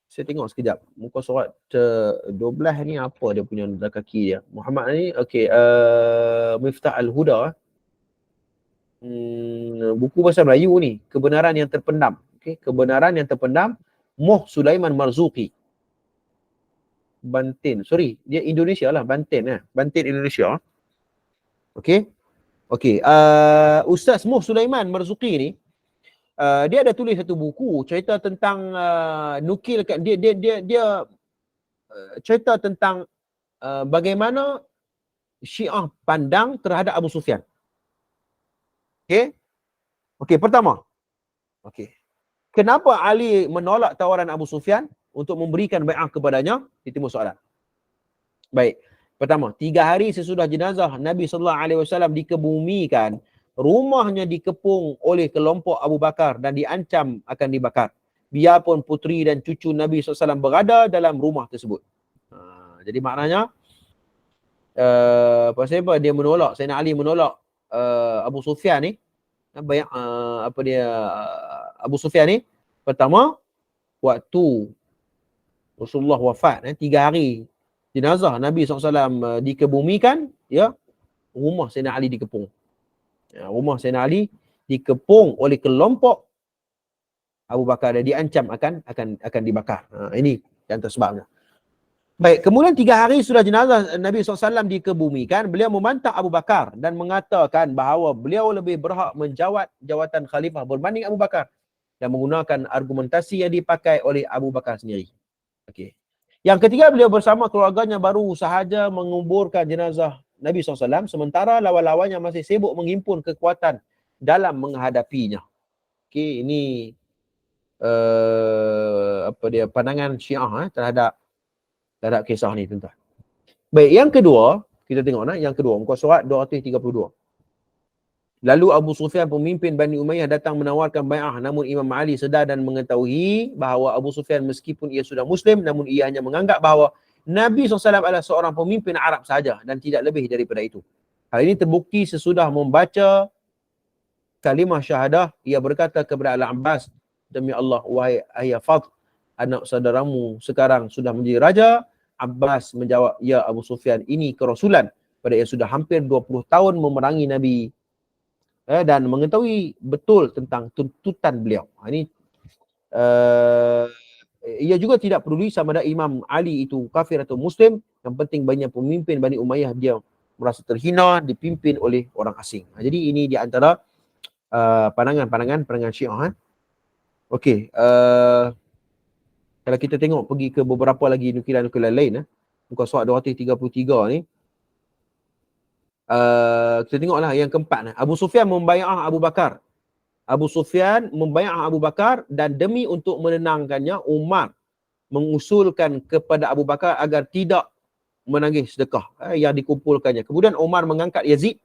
Saya tengok sekejap. Muka surat 12 ni apa dia punya kaki dia. Muhammad ni, okey, Miftah Al-Huda. Buku bahasa Melayu ni, kebenaran yang terpendam. Okey, kebenaran yang terpendam, Muh Sulaiman Marzuki. Banten. Sorry, dia Indonesia lah, Banten Banten Indonesia. Okey. Okey, Ustaz Muh Sulaiman Marzuki ni dia ada tulis satu buku cerita tentang nukilkan dia cerita tentang bagaimana Syiah pandang terhadap Abu Sufyan. Okey. Okey, pertama. Okey. Kenapa Ali menolak tawaran Abu Sufyan untuk memberikan bai'ah kepadanya? Itu soalan. Baik. Pertama, 3 hari sesudah jenazah Nabi sallallahu alaihi wasallam dikebumikan, rumahnya dikepung oleh kelompok Abu Bakar dan diancam akan dibakar. Biarpun puteri dan cucu Nabi SAW berada dalam rumah tersebut. Jadi maknanya, pasal dia menolak, Sayyidina Ali menolak Abu Sufyan ni, Abu Sufyan ni, pertama, waktu Rasulullah wafat, 3 hari jenazah Nabi SAW dikebumikan, rumah Sayyidina Ali dikepung. Rumah Sayyidina Ali dikepung oleh kelompok Abu Bakar dan diancam akan dibakar. Ini yang tersebabnya. Baik, kemudian 3 hari sudah jenazah Nabi SAW dikebumikan, beliau membantah Abu Bakar dan mengatakan bahawa beliau lebih berhak menjawat jawatan khalifah berbanding Abu Bakar dan menggunakan argumentasi yang dipakai oleh Abu Bakar sendiri. Okey. Yang ketiga, beliau bersama keluarganya baru sahaja menguburkan jenazah Nabi SAW, sementara lawan-lawannya masih sibuk menghimpun kekuatan dalam menghadapinya. Okey, ini pandangan Syiah terhadap kisah ni, tuan-tuan. Baik, yang kedua, kita tengok yang kedua, muka surat 232. Lalu Abu Sufyan, pemimpin Bani Umayyah, datang menawarkan bai'ah, namun Imam Ali sedar dan mengetahui bahawa Abu Sufyan meskipun ia sudah Muslim, namun ia hanya menganggap bahawa Nabi SAW adalah seorang pemimpin Arab sahaja dan tidak lebih daripada itu. Hal ini terbukti sesudah membaca kalimah syahadah, ia berkata kepada Al-Abbas, demi Allah, wahai ayah Fadl, anak saudaramu sekarang sudah menjadi raja. Abbas menjawab, ya Abu Sufyan, ini kerasulan pada ia sudah hampir 20 tahun memerangi Nabi dan mengetahui betul tentang tuntutan beliau. Ini ia juga tidak peduli sama ada Imam Ali itu kafir atau Muslim. Yang penting banyak pemimpin Bani Umayyah dia merasa terhina dipimpin oleh orang asing. Jadi ini di antara pandangan Syiah. Okey, kalau kita tengok pergi ke beberapa lagi nukilan-nukilan lain, muka surat 233 ni, kita tengoklah yang keempat. Abu Sufyan membai'ah Abu Bakar. Abu Sufyan membai'ah Abu Bakar dan demi untuk menenangkannya, Umar mengusulkan kepada Abu Bakar agar tidak menagih sedekah yang dikumpulkannya. Kemudian Umar mengangkat Yazid,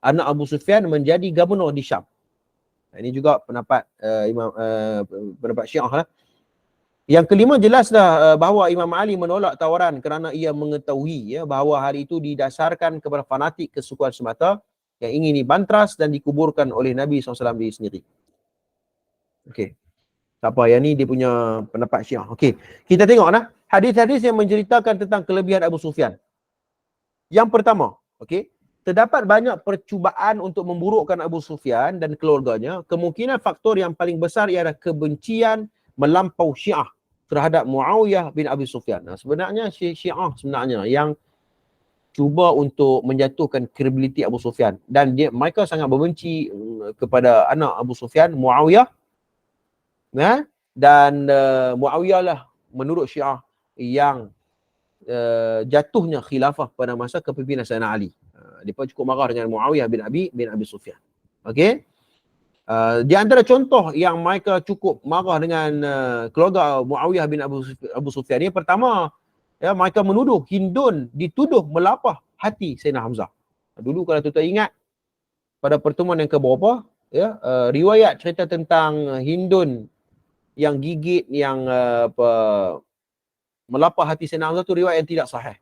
anak Abu Sufyan, menjadi gubernur di Syam. Ini juga pendapat pendapat Syiah lah. Yang kelima, jelaslah bahawa Imam Ali menolak tawaran kerana ia mengetahui bahawa hari itu didasarkan kepada fanatik kesukuan semata yang ingin dibantras dan dikuburkan oleh Nabi SAW diri sendiri. Okey. Tak apa, yang ni dia punya pendapat Syiah. Okey. Kita tengok Hadis-hadis yang menceritakan tentang kelebihan Abu Sufyan. Yang pertama, okey, terdapat banyak percubaan untuk memburukkan Abu Sufyan dan keluarganya. Kemungkinan faktor yang paling besar ialah kebencian melampau Syiah terhadap Muawiyah bin Abi Sufyan. Nah, sebenarnya Syiah sebenarnya yang cuba untuk menjatuhkan kredibiliti Abu Sufyan, dan mereka sangat membenci kepada anak Abu Sufyan, Muawiyah, ya? Dan Muawiyah lah menurut Syiah yang jatuhnya khilafah pada masa kepimpinan Sayyidina Ali. Mereka cukup marah dengan Muawiyah bin Abi Sufyan. Okey. Di antara contoh yang mereka cukup marah dengan keluarga Muawiyah bin Abu Sufyan ni, pertama, ya, mereka menuduh Hindun dituduh melapah hati Sayyidina Hamzah. Dulu kalau tuan-tuan ingat pada pertemuan yang keberapa, ya, riwayat cerita tentang Hindun yang gigit, yang melapah hati Sayyidina Hamzah tu riwayat yang tidak sahih.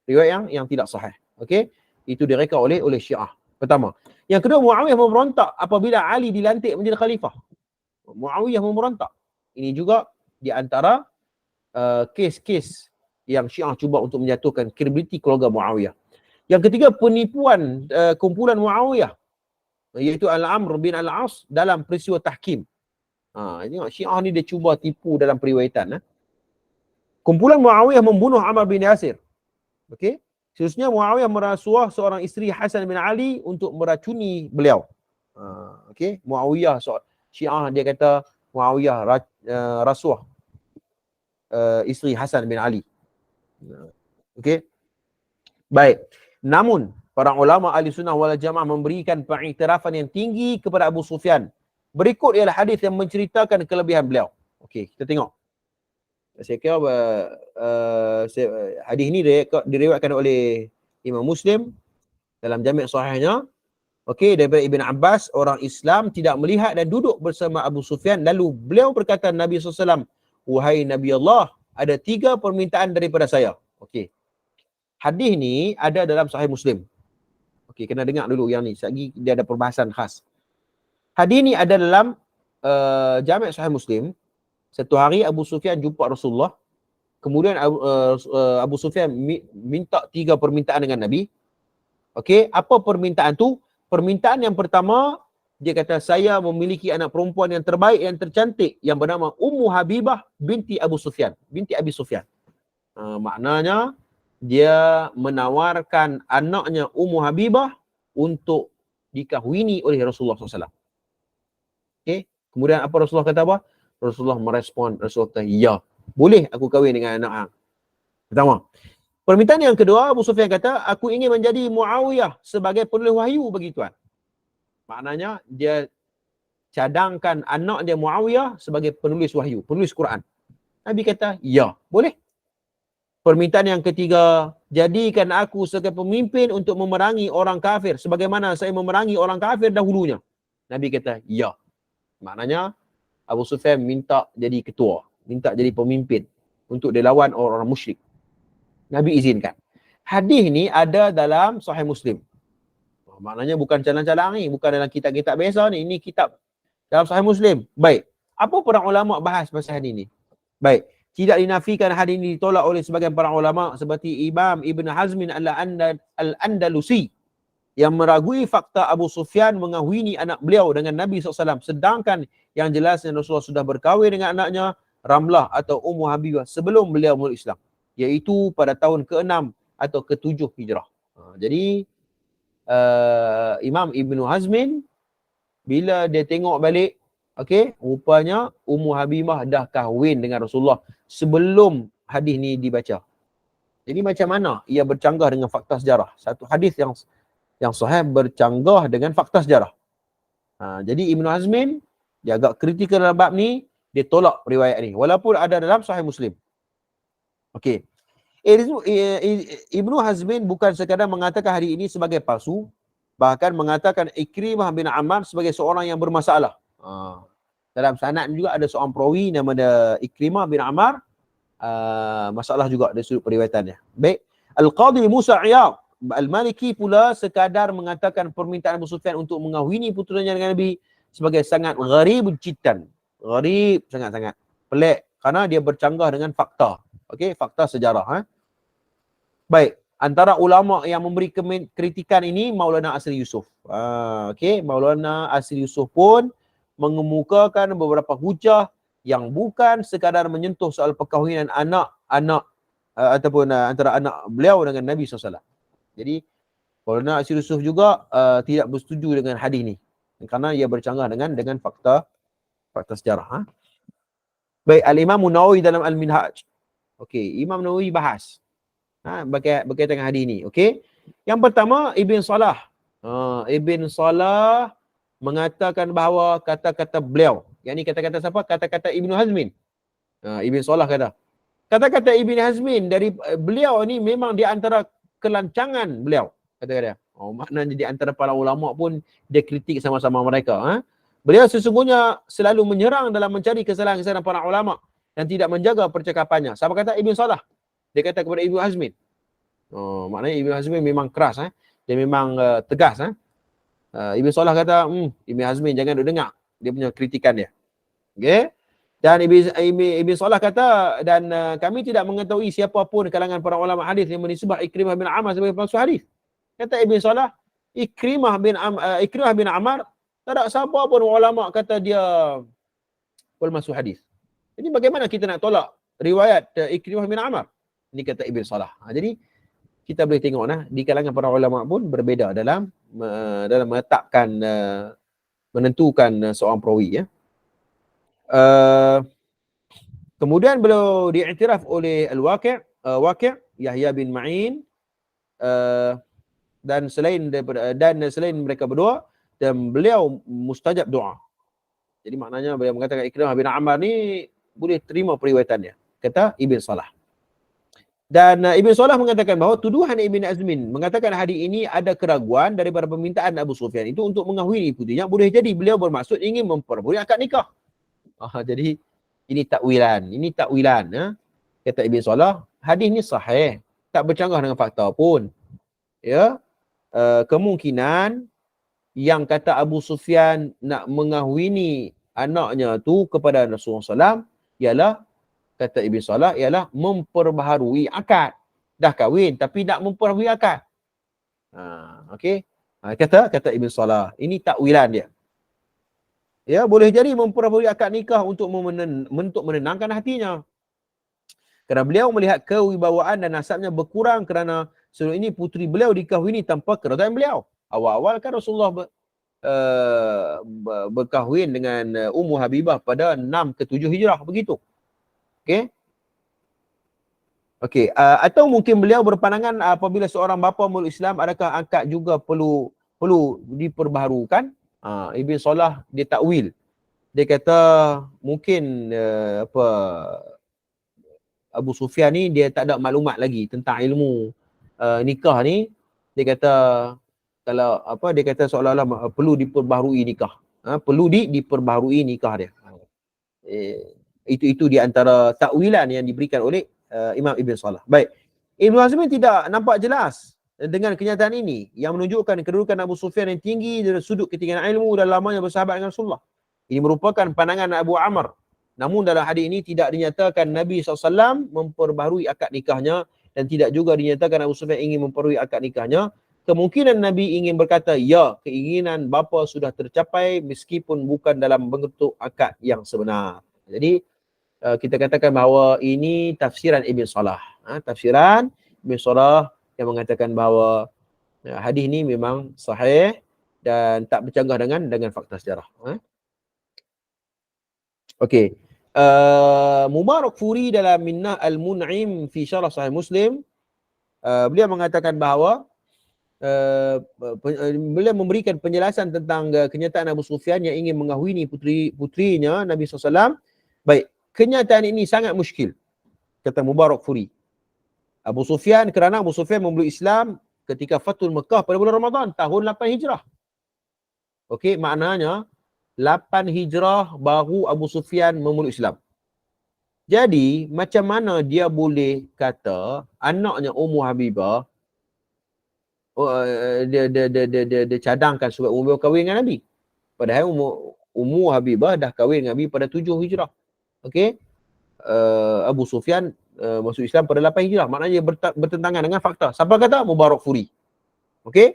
Riwayat yang tidak sahih. Okey? Itu direka oleh Syiah. Pertama. Yang kedua, Muawiyah memberontak apabila Ali dilantik menjadi khalifah. Muawiyah memberontak. Ini juga di antara kes-kes yang Syiah cuba untuk menjatuhkan kredibiliti keluarga Muawiyah. Yang ketiga, penipuan kumpulan Muawiyah, iaitu Al-Amr bin Al-As dalam peristiwa tahkim. Tengok, Syiah ni dia cuba tipu dalam periwayatan. Kumpulan Muawiyah membunuh Ammar bin Yasir. Okey? Seterusnya, Muawiyah merasuah seorang isteri Hasan bin Ali untuk meracuni beliau. Okey? Muawiyah, Syiah dia kata Muawiyah rasuah isteri Hasan bin Ali. Okey? Baik. Namun, para ulama ahli sunnah wal jamaah memberikan pengiktirafan yang tinggi kepada Abu Sufyan. Berikut ialah hadis yang menceritakan kelebihan beliau. Okey, kita tengok. Saya kira hadis ini diriwayatkan oleh Imam Muslim dalam Jami' Sahihnya. Okey, daripada Ibn Abbas, orang Islam tidak melihat dan duduk bersama Abu Sufyan, lalu beliau berkata Nabi SAW, "Wahai Nabi Allah, ada 3 permintaan daripada saya." Okey. Hadis ni ada dalam Sahih Muslim. Okey, kena dengar dulu yang ni. Lagi dia ada perbahasan khas. Hadis ni ada dalam Jami' Sahih Muslim. Satu hari Abu Sufyan jumpa Rasulullah. Kemudian Abu Sufyan minta 3 permintaan dengan Nabi. Okey, apa permintaan tu? Permintaan yang pertama, dia kata, saya memiliki anak perempuan yang terbaik, yang tercantik, yang bernama Ummu Habibah binti Abu Sufyan, binti Abi Sufyan. Maknanya dia menawarkan anaknya Ummu Habibah untuk dikahwini oleh Rasulullah SAW. Okey, kemudian apa Rasulullah kata apa? Rasulullah merespon, Rasulullah kata, ya, boleh aku kahwin dengan anak hang. Pertama. Permintaan yang kedua, Abu Sufyan kata, aku ingin menjadi Muawiyah sebagai penulis wahyu bagi Tuhan. Maknanya dia cadangkan anak dia Muawiyah sebagai penulis wahyu, penulis Quran. Nabi kata, ya, boleh. Permintaan yang ketiga, jadikan aku sebagai pemimpin untuk memerangi orang kafir sebagaimana saya memerangi orang kafir dahulunya. Nabi kata, ya. Maknanya Abu Sufyan minta jadi ketua, minta jadi pemimpin untuk dilawan orang-orang musyrik. Nabi izinkan. Hadis ni ada dalam Sahih Muslim. Maknanya bukan calang-calang ni, bukan dalam kitab-kitab biasa ni. Ini kitab dalam Sahih Muslim. Baik. Apa para ulama bahas pasal hadis ni? Baik. Tidak dinafikan hadis ini ditolak oleh sebagian para ulama seperti Imam Ibn Hazmin Al-Andalusi yang meragui fakta Abu Sufyan mengahwini anak beliau dengan Nabi SAW, sedangkan yang jelasnya Rasulullah sudah berkahwin dengan anaknya Ramlah atau Ummu Habibah sebelum beliau masuk Islam, iaitu pada tahun ke-6 atau ke-7 Hijrah. Jadi Imam Ibn Hazmin bila dia tengok balik, okey, rupanya Ummu Habibah dah kahwin dengan Rasulullah sebelum hadis ni dibaca. Jadi macam mana ia bercanggah dengan fakta sejarah? Satu hadis yang sahih bercanggah dengan fakta sejarah. Jadi Ibn Hazmin dia agak kritikal dalam bab ni, dia tolak riwayat ni walaupun ada dalam Sahih Muslim. Okey. Ibn Hazmin bukan sekadar mengatakan hadis ini sebagai palsu, bahkan mengatakan Ikrimah bin Ammar sebagai seorang yang bermasalah. Dalam sanad juga ada seorang perawi nama dia Ikrimah bin Ammar, masalah juga dari sudut periwayatannya. Baik. Al-Qadhi Musa Iyad Al-Maliki pula sekadar mengatakan permintaan Abu Sufyan untuk mengahwini putranya dengan Nabi sebagai sangat gharib jiddan. Gharib sangat-sangat. Pelik kerana dia bercanggah dengan fakta. Okey, fakta sejarah. Baik, antara ulama yang memberi kritikan ini Maulana Asri Yusof. Okey, Maulana Asri Yusof pun mengemukakan beberapa hujah yang bukan sekadar menyentuh soal perkahwinan anak-anak ataupun antara anak beliau dengan Nabi SAW. Jadi Maulana Asri Yusof juga tidak bersetuju dengan hadis ni kerana ia bercanggah dengan fakta sejarah. Baik, Al-Imam Nawawi dalam Al-Minhaj. Okey, Imam Nawawi bahas berkaitan dengan hadis ni. Okey. Yang pertama, Ibn Salah. Ibn Salah mengatakan bahawa kata-kata beliau, yang ni kata-kata siapa? Kata-kata Ibn Hazmin. Ibn Salah kata. Kata-kata Ibn Hazmin dari beliau ni memang di antara kelancangan beliau. Kata-kata. Maknanya di antara para ulama pun dia kritik sama-sama mereka. Beliau sesungguhnya selalu menyerang dalam mencari kesalahan-kesalahan para ulama dan tidak menjaga percakapannya. Siapa kata? Ibn Salah. Dia kata kepada Ibn Hazmin. Maknanya Ibn Hazmin memang keras. Dia memang tegas. Ibn Salah kata, Ibn Hazmin jangan duk dengar dia punya kritikan dia. Okay? Dan Ibn Salah kata, dan kami tidak mengetahui siapa pun kalangan para ulama hadis yang menisbah Ikrimah bin Ammar sebagai palsu hadis. Kata Ibn Salah, Ikrimah bin Ammar, tak ada siapa pun ulama kata dia palsu hadis. Jadi bagaimana kita nak tolak riwayat Ikrimah bin Ammar? Ini kata Ibn Salah. Jadi kita boleh tengok di kalangan para ulama pun berbeza dalam menetapkan menentukan seorang perawi. Kemudian beliau diiktiraf oleh Waqi' Yahya bin Ma'in dan selain mereka berdua, dan beliau mustajab doa. Jadi maknanya beliau mengatakan Ikrimah bin Ammar ni boleh terima periwayatannya, kata Ibn Salah. Dan Ibn Salah mengatakan bahawa tuduhan Ibn Hazmin mengatakan hadis ini ada keraguan daripada permintaan Abu Sufyan itu untuk mengahwini putrinya. Boleh jadi beliau bermaksud ingin memperoleh akad nikah. Jadi ini takwilan. Kata Ibn Salah, hadis ini sahih, tak bercanggah dengan fakta pun. Ya, kemungkinan yang kata Abu Sufyan nak mengahwini anaknya tu kepada Rasulullah SAW ialah, kata Ibn Salah, ialah memperbaharui akad. Dah kahwin tapi nak memperbaharui akad. Okey. Kata Ibn Salah, ini takwilan dia. Ya, boleh jadi memperbaharui akad nikah untuk menenangkan hatinya. Kerana beliau melihat kewibawaan dan nasabnya berkurang kerana sebelum ini putri beliau dikahwini tanpa keridhaan beliau. Awal-awal kan Rasulullah berkahwin dengan Ummu Habibah pada 6 ke 7 Hijrah, begitu. Okey. Atau mungkin beliau berpandangan apabila seorang bapa meluk Islam, adakah akad juga perlu diperbaharukan? Ibn Salah dia takwil. Dia kata mungkin Abu Sufyan ni dia tak ada maklumat lagi tentang ilmu nikah ni. Dia kata kalau dia kata seolah-olah perlu diperbaharui nikah. Perlu diperbaharui nikah dia. Itu di antara takwilan yang diberikan oleh Imam Ibn Salah. Baik. Ibn Hazmin tidak nampak jelas dengan kenyataan ini yang menunjukkan kedudukan Abu Sufyan yang tinggi dari sudut ketinggian ilmu dan lamanya bersahabat dengan Rasulullah. Ini merupakan pandangan Abu Amr. Namun dalam hadis ini tidak dinyatakan Nabi SAW memperbaharui akad nikahnya dan tidak juga dinyatakan Abu Sufyan ingin memperbaharui akad nikahnya. Kemungkinan Nabi ingin berkata, ya, keinginan bapa sudah tercapai meskipun bukan dalam bentuk akad yang sebenar. Jadi kita katakan bahawa ini tafsiran Ibn Salah. Tafsiran Ibn Salah yang mengatakan bahawa hadis ni memang sahih dan tak bercanggah dengan fakta sejarah. Okey. Mubarakfuri dalam Minnah Al-Mun'im fi Syarah Sahih Muslim, beliau mengatakan bahawa beliau memberikan penjelasan tentang kenyataan Abu Sufyan yang ingin mengahwini putrinya Nabi SAW. Baik, kenyataan ini sangat muskil, kata Mubarakfuri. Kerana Abu Sufyan memeluk Islam ketika Fathul Mekah pada bulan Ramadan tahun 8 Hijrah. Okey, maknanya 8 Hijrah baru Abu Sufyan memeluk Islam. Jadi, macam mana dia boleh kata anaknya Ummu Habibah dia cadangkan supaya Ummu Habibah kahwin dengan Nabi? Padahal Ummu Habibah dah kahwin dengan Nabi pada 7 Hijrah. Okey. Abu Sufyan masuk Islam pada 8 Hijrah. Maknanya bertentangan dengan fakta. Siapa kata? Mubarakfuri. Okey.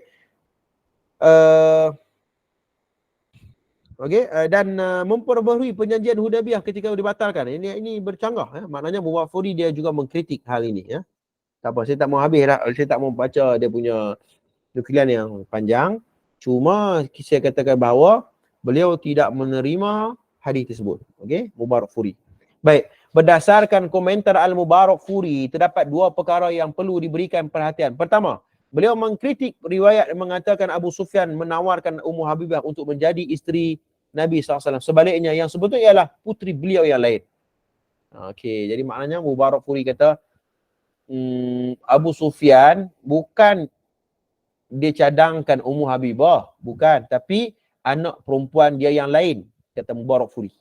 Dan memperbaharui perjanjian Hudaybiyah ketika dibatalkan. Ini bercanggah. Maknanya Mubarakfuri dia juga mengkritik hal ini. Tak apa, saya tak mau habis dah. Saya tak mau baca dia punya nukilan yang panjang. Cuma saya katakan bahawa beliau tidak menerima hadis tersebut. Okey, Mubarakfuri. Baik, berdasarkan komentar Al-Mubarakfuri, terdapat dua perkara yang perlu diberikan perhatian. Pertama, beliau mengkritik riwayat yang mengatakan Abu Sufyan menawarkan Ummu Habibah untuk menjadi isteri Nabi SAW. Sebaliknya, yang sebetulnya ialah puteri beliau yang lain. Okey, jadi maknanya Mubarakfuri kata Abu Sufyan bukan dia cadangkan Ummu Habibah, bukan, tapi anak perempuan dia yang lain, kata Mubarakfuri.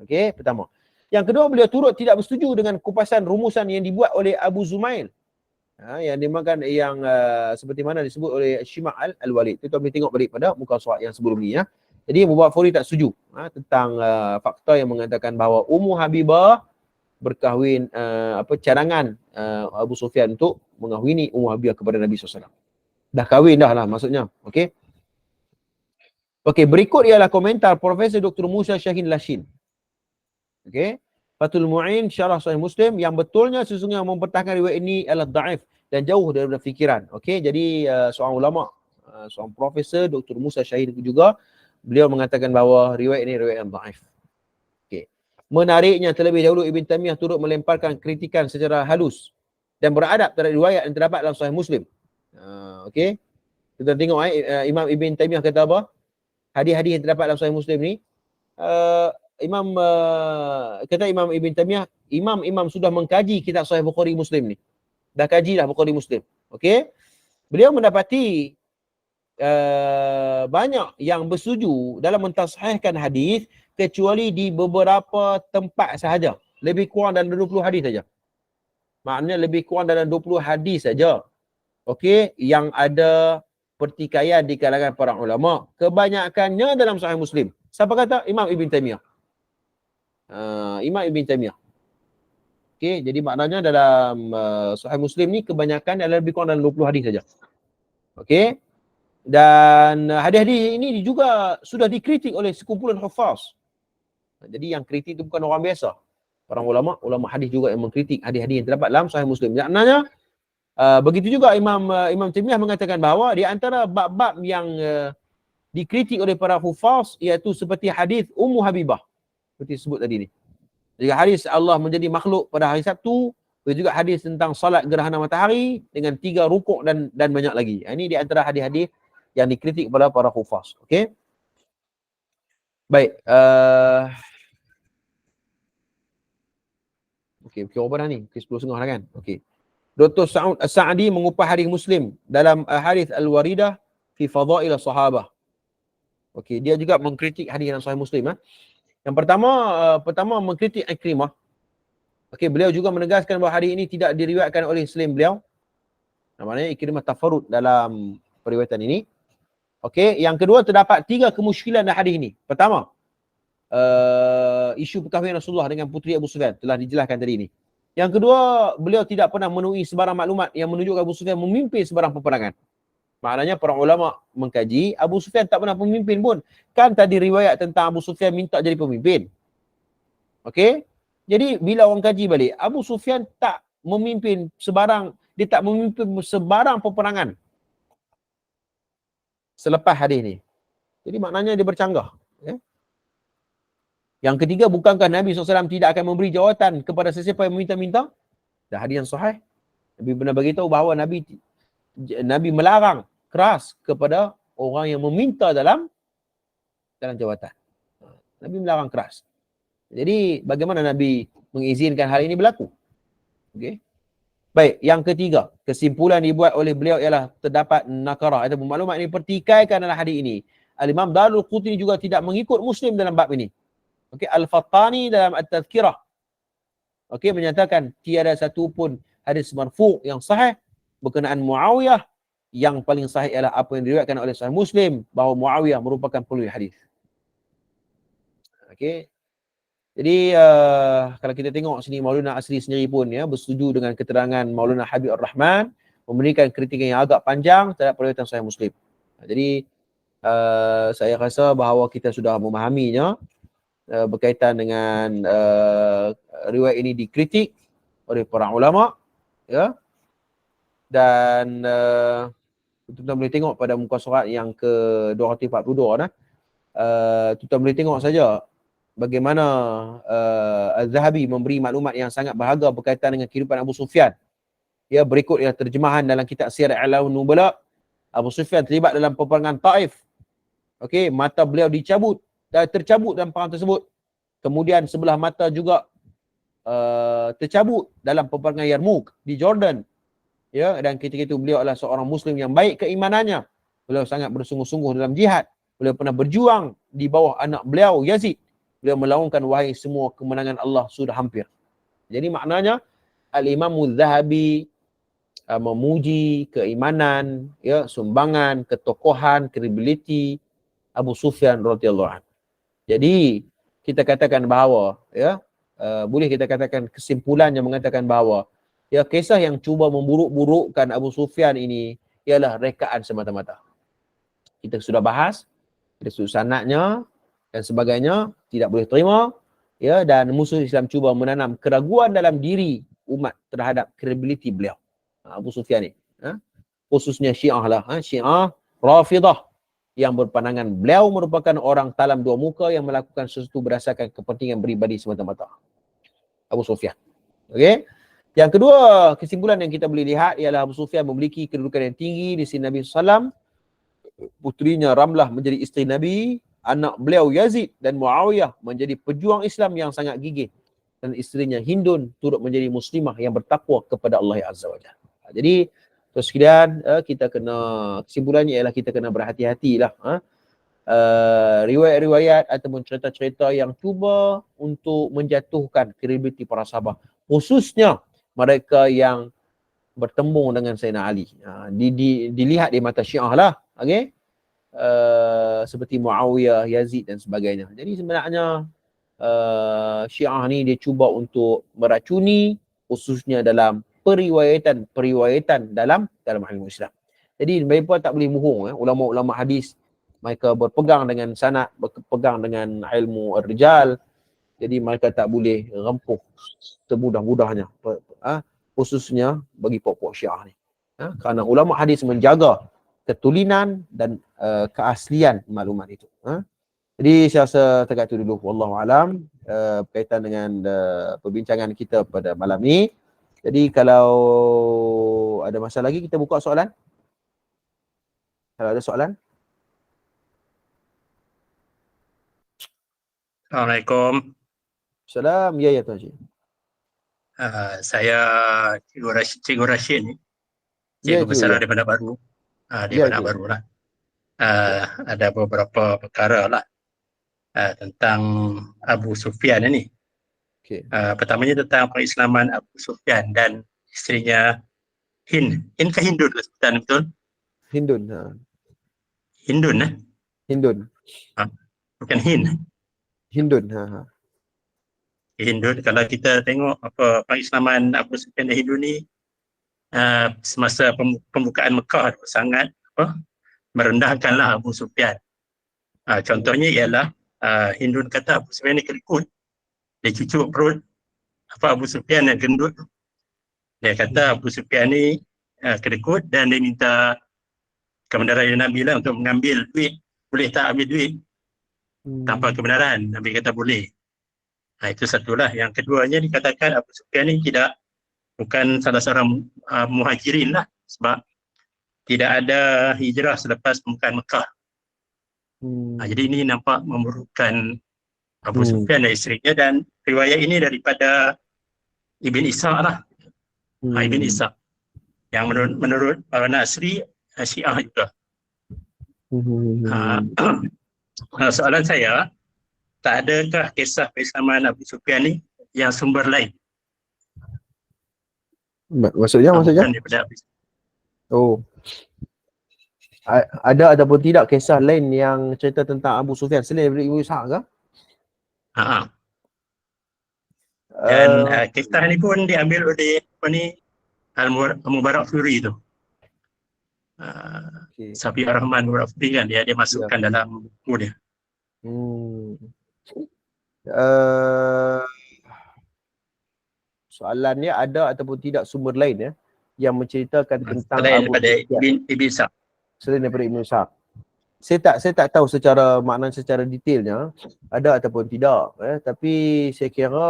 Okey, pertama. Yang kedua, beliau turut tidak bersetuju dengan kupasan rumusan yang dibuat oleh Abu Zumail. Yang dimakan yang seperti mana disebut oleh Syima' Al-Walid. Kita boleh tengok balik pada muka surat yang sebelum ni. Jadi Mubarakfuri tak setuju tentang fakta yang mengatakan bahawa Ummu Habibah berkahwin cadangan Abu Sufyan untuk mengahwini Ummu Habibah kepada Nabi SAW. Dah kahwin dah lah maksudnya. Okey. Okey, berikut ialah komentar Profesor Dr. Musa Syahin Lashin. Okey. Fathul Mu'in Syarah Sahih Muslim, yang betulnya sesungguhnya mempertahankan riwayat ini adalah dhaif dan jauh daripada fikiran. Okey, jadi seorang ulama, seorang profesor Dr. Musa Syahin juga, beliau mengatakan bahawa riwayat ini riwayat yang dhaif. Okey. Menariknya, terlebih dahulu Ibn Taymiyah turut melemparkan kritikan secara halus dan beradab terhadap riwayat yang terdapat dalam Sahih Muslim. Okey. Kita tengok Imam Ibn Taymiyah kata apa? Hadis-hadis yang terdapat dalam Sahih Muslim ni, kata Imam Ibn Taymiyah, imam sudah mengkaji kitab Sahih Bukhari Muslim ni. Dah kaji dah Bukhari Muslim. Okey. Beliau mendapati banyak yang bersetuju dalam mentasahihkan hadis kecuali di beberapa tempat sahaja. Lebih kurang dalam 20 hadis saja. Maknanya lebih kurang dalam 20 hadis saja. Okey, yang ada pertikaian di kalangan para ulama. Kebanyakannya dalam Sahih Muslim. Siapa kata? Imam Ibn Taymiyah. Imam Ibn Taymiyah. Okey, jadi maknanya dalam Sahih Muslim ni kebanyakan adalah lebih kurang dalam 20 hadis saja. Okey. Dan hadis-hadis ini juga sudah dikritik oleh sekumpulan hufaz. Jadi yang kritik itu bukan orang biasa. Para ulama hadis juga yang mengkritik hadis-hadis yang terdapat dalam Sahih Muslim. Maknanya begitu juga Imam Taymiyah mengatakan bahawa di antara bab-bab yang dikritik oleh para hufaz iaitu seperti hadis Ummu Habibah seperti disebut tadi ni. Juga hadis Allah menjadi makhluk pada hari Sabtu, juga hadis tentang salat gerhana matahari dengan 3 rukuk dan banyak lagi. Ini di antara hadis-hadis yang dikritik kepada para hufaz. Okey. Baik, okey, apa dah ni? 10.30 dah kan? Okey. Dr. Sa'di mengupah hadis Muslim dalam hadis Al-Waridah fi Fadail Sahabah. Okey, dia juga mengkritik hadis dalam Sahih Muslim. Yang pertama mengkritik Ikrimah. Okey, beliau juga menegaskan bahawa hadis ini tidak diriwayatkan oleh selain beliau. Namanya Ikrimah tafarrud dalam periwayatan ini. Okey, yang kedua terdapat 3 kemusykilan dalam hadis ini. Pertama, isu perkahwinan Rasulullah dengan puteri Abu Sufyan telah dijelaskan tadi ini. Yang kedua, beliau tidak pernah menemui sebarang maklumat yang menunjukkan Abu Sufyan memimpin sebarang peperangan. Maknanya para ulama mengkaji, Abu Sufyan tak pernah pemimpin pun. Kan tadi riwayat tentang Abu Sufyan minta jadi pemimpin. Okey? Jadi bila orang kaji balik, Abu Sufyan tak memimpin sebarang, dia tak memimpin sebarang peperangan selepas hadis ni. Jadi maknanya dia bercanggah. Yang ketiga, bukankah Nabi SAW tidak akan memberi jawatan kepada sesiapa yang meminta-minta? Dah hadis yang sahih. Nabi benar beritahu bahawa Nabi melarang keras kepada orang yang meminta dalam jawatan. Nabi melarang keras. Jadi bagaimana Nabi mengizinkan hal ini berlaku? Okey. Baik, yang ketiga, kesimpulan dibuat oleh beliau ialah terdapat nakarah atau maklumat ini pertikaikan dalam hadis ini. Al-Imam Darul Qutni juga tidak mengikut Muslim dalam bab ini. Okey, Al-Fattani dalam At-Tadhkirah menyatakan tiada satu pun hadis marfu' yang sahih berkenaan Muawiyah. Yang paling sahih ialah apa yang diriwayatkan oleh Sahih Muslim bahawa Muawiyah merupakan perawi hadis. Okey. Jadi kalau kita tengok sini Maulana Asri sendiri pun ya bersetuju dengan keterangan Maulana Habib Ar-Rahman memberikan kritikan yang agak panjang terhadap periwayatan Sahih Muslim. Jadi saya rasa bahawa kita sudah memahaminya berkaitan dengan riwayat ini dikritik oleh para ulama ya, dan tuan boleh tengok pada muka surat yang ke-242 nah. Tuan boleh tengok saja bagaimana Az-Zahabi memberi maklumat yang sangat berharga berkaitan dengan kehidupan Abu Sufyan. Ya, berikut ya terjemahan dalam kitab Sirah A'lamun Nubala. Abu Sufyan terlibat dalam peperangan Taif. Okey, mata beliau dicabut dan tercabut dalam perang tersebut. Kemudian sebelah mata juga tercabut dalam peperangan Yarmouk di Jordan. Ya, dan ketika itu beliau adalah seorang Muslim yang baik keimanannya. Beliau sangat bersungguh-sungguh dalam jihad. Beliau pernah berjuang di bawah anak beliau Yazid. Beliau melaungkan wahai semua kemenangan Allah sudah hampir. Jadi maknanya Al-Imam Az-Zahabi memuji keimanan, ya, sumbangan, ketokohan, credibility Abu Sufyan radhiyallahu anhu. Jadi kita katakan bahawa ya boleh kita katakan kesimpulannya mengatakan bahawa ya kisah yang cuba memburuk-burukkan Abu Sufyan ini ialah rekaan semata-mata. Kita sudah bahas dari sudut sanadnya dan sebagainya, tidak boleh terima ya, dan musuh Islam cuba menanam keraguan dalam diri umat terhadap credibility beliau. Abu Sufyan ni, khususnya Syiah lah, Syiah Rafidah yang berpandangan beliau merupakan orang talam dua muka yang melakukan sesuatu berdasarkan kepentingan peribadi semata-mata. Abu Sufyan. Okey. Yang kedua, kesimpulan yang kita boleh lihat ialah Abu Sufyan memiliki kedudukan yang tinggi di sisi Nabi SAW. Putrinya Ramlah menjadi isteri Nabi, anak beliau Yazid dan Muawiyah menjadi pejuang Islam yang sangat gigih, dan isterinya Hindun turut menjadi muslimah yang bertakwa kepada Allah Azza wa Jalla. Jadi terus sekalian kita kena, kesimpulannya ialah kita kena berhati-hatilah riwayat-riwayat ataupun cerita-cerita yang cuba untuk menjatuhkan kredibiliti para sahabat, khususnya mereka yang bertembung dengan Sayyidina Ali. Dilihat di mata Syiah lah, okey, seperti Muawiyah, Yazid dan sebagainya. Jadi sebenarnya Syiah ni dia cuba untuk meracuni khususnya dalam periwayatan dalam ilmu Islam. Jadi mereka tak boleh bohong. Ulama-ulama hadis mereka berpegang dengan sanad, berpegang dengan ilmu ar-rijal. Jadi mereka tak boleh rempuh semudah-mudahnya, khususnya bagi pokok Syiah ni. Kerana ulama hadis menjaga ketulinan dan keaslian maklumat itu. Jadi saya rasa dekat itu dulu, wallahu alam, berkaitan dengan perbincangan kita pada malam ni. Jadi kalau ada masa lagi kita buka soalan. Kalau ada soalan. Assalamualaikum. Salam. Ya Tuan Haji. Saya Cikgu Rashid ni. Ya, Cikgu besar ya. di Bandar Baru. Di Ya, Bandar Baru lah. Ada beberapa perkara lah tentang Abu Sufyan ni. Okay. Pertamanya tentang pengislaman Abu Sufyan dan isterinya Hind. Hind ke Hindun lah sebutan betul? Hindun. Hindun Hindun. Bukan Hind. Hindun. Hindun. Kalau kita tengok apa pengislaman Abu Sufyan dan Hindun ni, semasa pembukaan Mekah sangat merendahkanlah Abu Sufyan. Contohnya ialah Hindun kata Abu Sufyan ni kerikut. Dia cucuk perut Abu Sufyan yang gendut. Dia kata Abu Sufyan ni kerikut dan dia minta kebenaran Nabi lah untuk mengambil duit. Boleh tak ambil duit? Tanpa kebenaran. Nabi kata boleh. Itu satulah. Yang keduanya dikatakan Abu Sufyan ni bukan salah seorang muhajirin lah, sebab tidak ada hijrah selepas pembukaan Mekah. Jadi ini nampak memburukkan Abu Sufyan dan isterinya, dan riwayat ini daripada Ibn Ishaq lah. Ibn Ishaq yang menurut Nasri Syiah juga. Soalan saya, tak adakah kisah pengislaman Abu Sufyan ni yang sumber lain? Maksudnya? Oh. Ada ataupun tidak kisah lain yang cerita tentang Abu Sufyan selain daripada Ibn Ishaq ke? Dan kisah ni pun diambil oleh apa ni Al-Mubarakfuri tu. Okay. Safiur Rahman Mubarakfuri kan, dia masukkan dalam buku dia. Soalannya, ada ataupun tidak sumber lain ya yang menceritakan tentang Selain Abu daripada Sufyan Ibn Ishaq. selain daripada Ibn Ishaq? Saya tak tahu secara makna secara detailnya ada ataupun tidak, tapi saya kira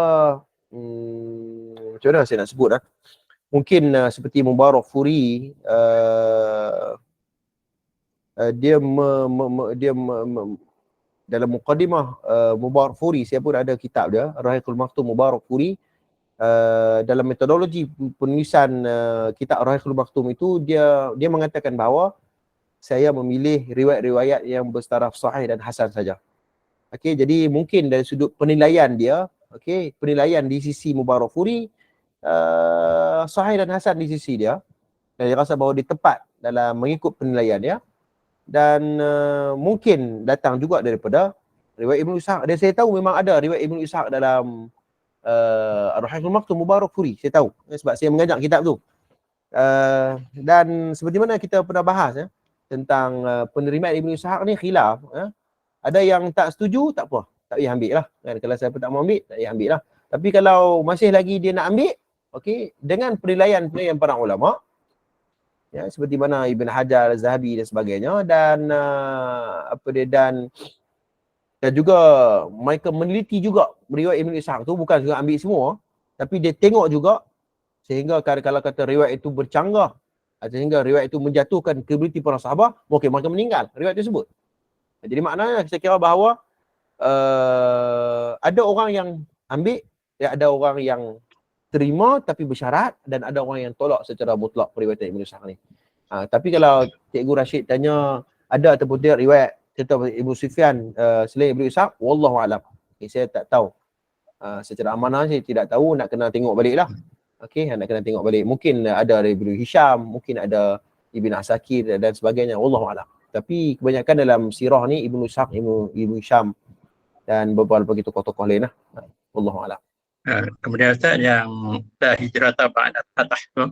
macam mana saya nak sebut mungkin seperti Mubarakfuri, dia dalam mukadimah Mubarakfuri, saya pun ada kitab dia, Rahiqul Maktum Mubarakfuri. Dalam metodologi penulisan kitab Rahiqul Maktum itu, dia mengatakan bahawa saya memilih riwayat-riwayat yang bertaraf sahih dan hasan saja. Okey, jadi mungkin dari sudut penilaian dia, okey, penilaian di sisi Mubarakfuri sahih dan hasan di sisi dia, dan dia rasa bahawa dia tepat dalam mengikut penilaian dia, dan mungkin datang juga daripada riwayat Ibn Ishaq. Dan saya tahu memang ada riwayat Ibn Ishaq dalam Ar-Rahiqul Maktum Mubarakfuri, saya tahu sebab saya mengajar kitab tu. Dan seperti mana kita pernah bahas tentang penerimaan Ibn Ishaq ni khilaf. Ada yang tak setuju, tak apa, tak payah ambil lah kan. Kalau siapa tak mau ambil, tak payah ambil lah. Tapi kalau masih lagi dia nak ambil, okey, dengan penilaian para ulama, ya, seperti mana Ibn Hajar, Zahabi dan sebagainya, dan dan juga mereka meneliti juga riwayat Ibn Ishaq tu, bukan juga ambil semua, tapi dia tengok juga, sehingga kalau kata riwayat itu bercanggah, sehingga riwayat itu menjatuhkan kredibiliti para sahabat, mungkin mereka meninggal riwayat tersebut. Jadi maknanya saya kira bahawa ada orang yang ambil, ada orang yang terima tapi bersyarat, dan ada orang yang tolak secara mutlak periwayatan Ibn Ishaq ni. Tapi kalau Cikgu Rashid tanya ada ataupun tidak riwayat tentang Ibn Sufyan selain Ibn Ishaq, wallahu alam. Saya tak tahu. Secara amanah saya tidak tahu, nak kena tengok balik lah. Okey, nak kena tengok balik. Mungkin ada dari Ibn Hisham, mungkin ada Ibn Asakir dan sebagainya, wallahu alam. Tapi kebanyakan dalam sirah ni Ibn Ishaq, Ibn Hisham dan beberapa lagi tokoh-tokoh lain lah. Wallahu alam. Kemudian Ustaz, yang dah hijrah ba'da fatah tu,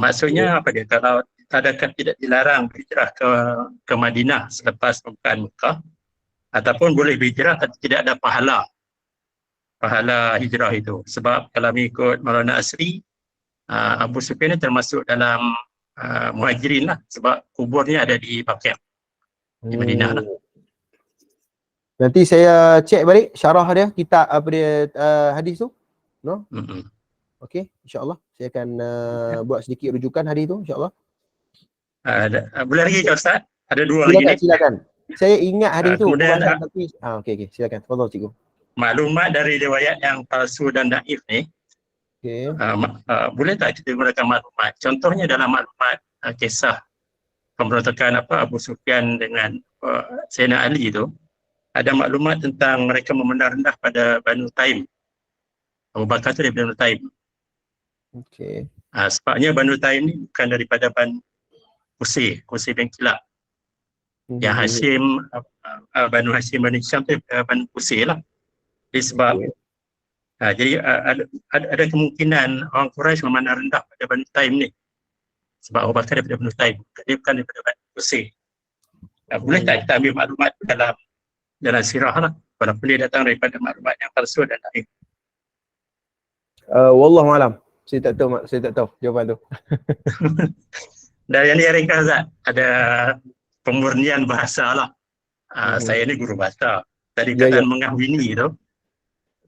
maksudnya apa dia? Kalau adakah tidak dilarang berhijrah ke Madinah selepas pembukaan Mekah, ataupun boleh berhijrah tapi tidak ada pahala hijrah itu? Sebab kalau mengikut Maulana Asri, Abu Sufyan termasuk dalam muhajirin lah, sebab kuburnya ada di Baqi' di Madinah lah. Nanti saya cek balik syarah dia, kitab apa dia hadis tu, no? Okey, insya-Allah saya akan buat sedikit rujukan hadis tu, insya-Allah. Boleh lagi ke Ustaz? Ada dua silakan, lagi ni. Silakan. Saya ingat hadis tu, kemudian, tapi okey, silakan. Tafadhal cikgu. Maklumat dari riwayat yang palsu dan daif ni, boleh tak kita gunakan maklumat? Contohnya dalam maklumat kisah pemberontakan Abu Sufyan dengan Sayyidina Ali tu, ada maklumat tentang mereka memandang rendah pada Banu Taim. Abu Bakar tu daripada Banu Taim. Okey. Sebabnya Banu Taim ni bukan daripada Banu Qusay bin Kilab. Yang Hashim, Banu Hashim, Banu Hisham tu Banu Qusay lah. Jadi sebab jadi ada kemungkinan orang Quraisy memandang rendah pada Banu Taim ni. Sebab Abu Bakar daripada Banu Taim, dia bukan daripada Banu Qusay. Boleh tak kita ambil maklumat dalam sirah lah, walaupun dia datang daripada maklumat yang palsu dan lain? Wallahu alam. Saya tak tahu jawapan tu. Dan yang ni ringkas Zat, ada pemurnian bahasa lah. Saya ni guru bahasa. Tadi kata mengahwini tu,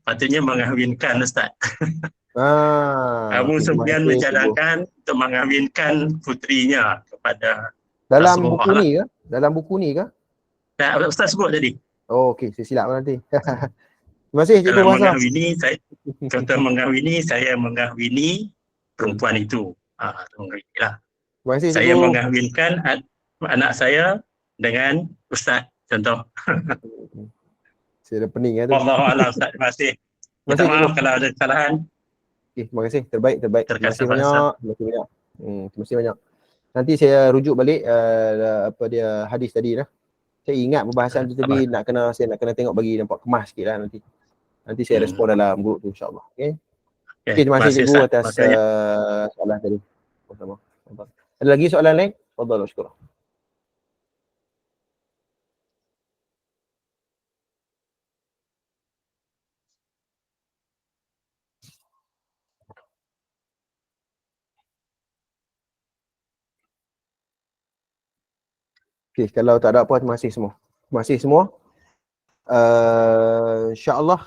patutnya mengahwinkan Ustaz. Abu Sufyan mencadangkan untuk mengahwinkan putrinya kepada dalam buku ni ke? Dalam buku ni ke? Ustaz sebut tadi. Oh, okey, saya silap nanti. Terima kasih cikgu bahasa. Mengahwini, saya mengahwini perempuan itu. Lah. Terima kasih cikgu. Saya mengahwinkan anak saya dengan Ustaz, contoh. Saya dah pening tu. Wallahualam Ustaz, terima kasih. Minta maaf kalau ada kesalahan. Okay, terima kasih. Terbaik. Terima kasih banyak. Terima kasih banyak. Nanti saya rujuk balik hadis tadi lah. Saya ingat perbahasan tu, tapi saya nak kena tengok bagi nampak kemas sikit lah nanti. Nanti saya respon dalam grup tu insya-Allah. Okey. Okay, Terima kasih cikgu Ustaz. atas Makanya, soalan tadi. Sama. Ada lagi soalan lain? Fadhal, syukur. Okey, kalau tak ada apa, terima kasih semua. Terima kasih semua. InsyaAllah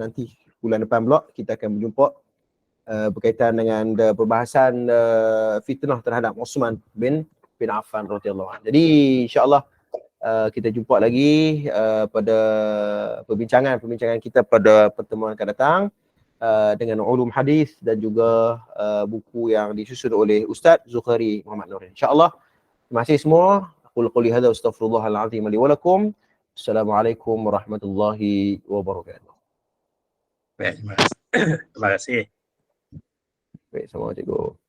nanti bulan depan pula kita akan berjumpa berkaitan dengan perbahasan fitnah terhadap Uthman bin Affan radhiyallahu anhu. Jadi insya-Allah kita jumpa lagi pada perbincangan kita pada pertemuan akan datang dengan ulum hadis dan juga buku yang disusun oleh Ustaz Zukhari Muhammad Nurin. Insya-Allah. Terima kasih semua. Aku qouli hadza astaghfirullahal azim li wa lakum. Assalamualaikum warahmatullahi wabarakatuh. baik, terima kasih. Baik, assalamualaikum.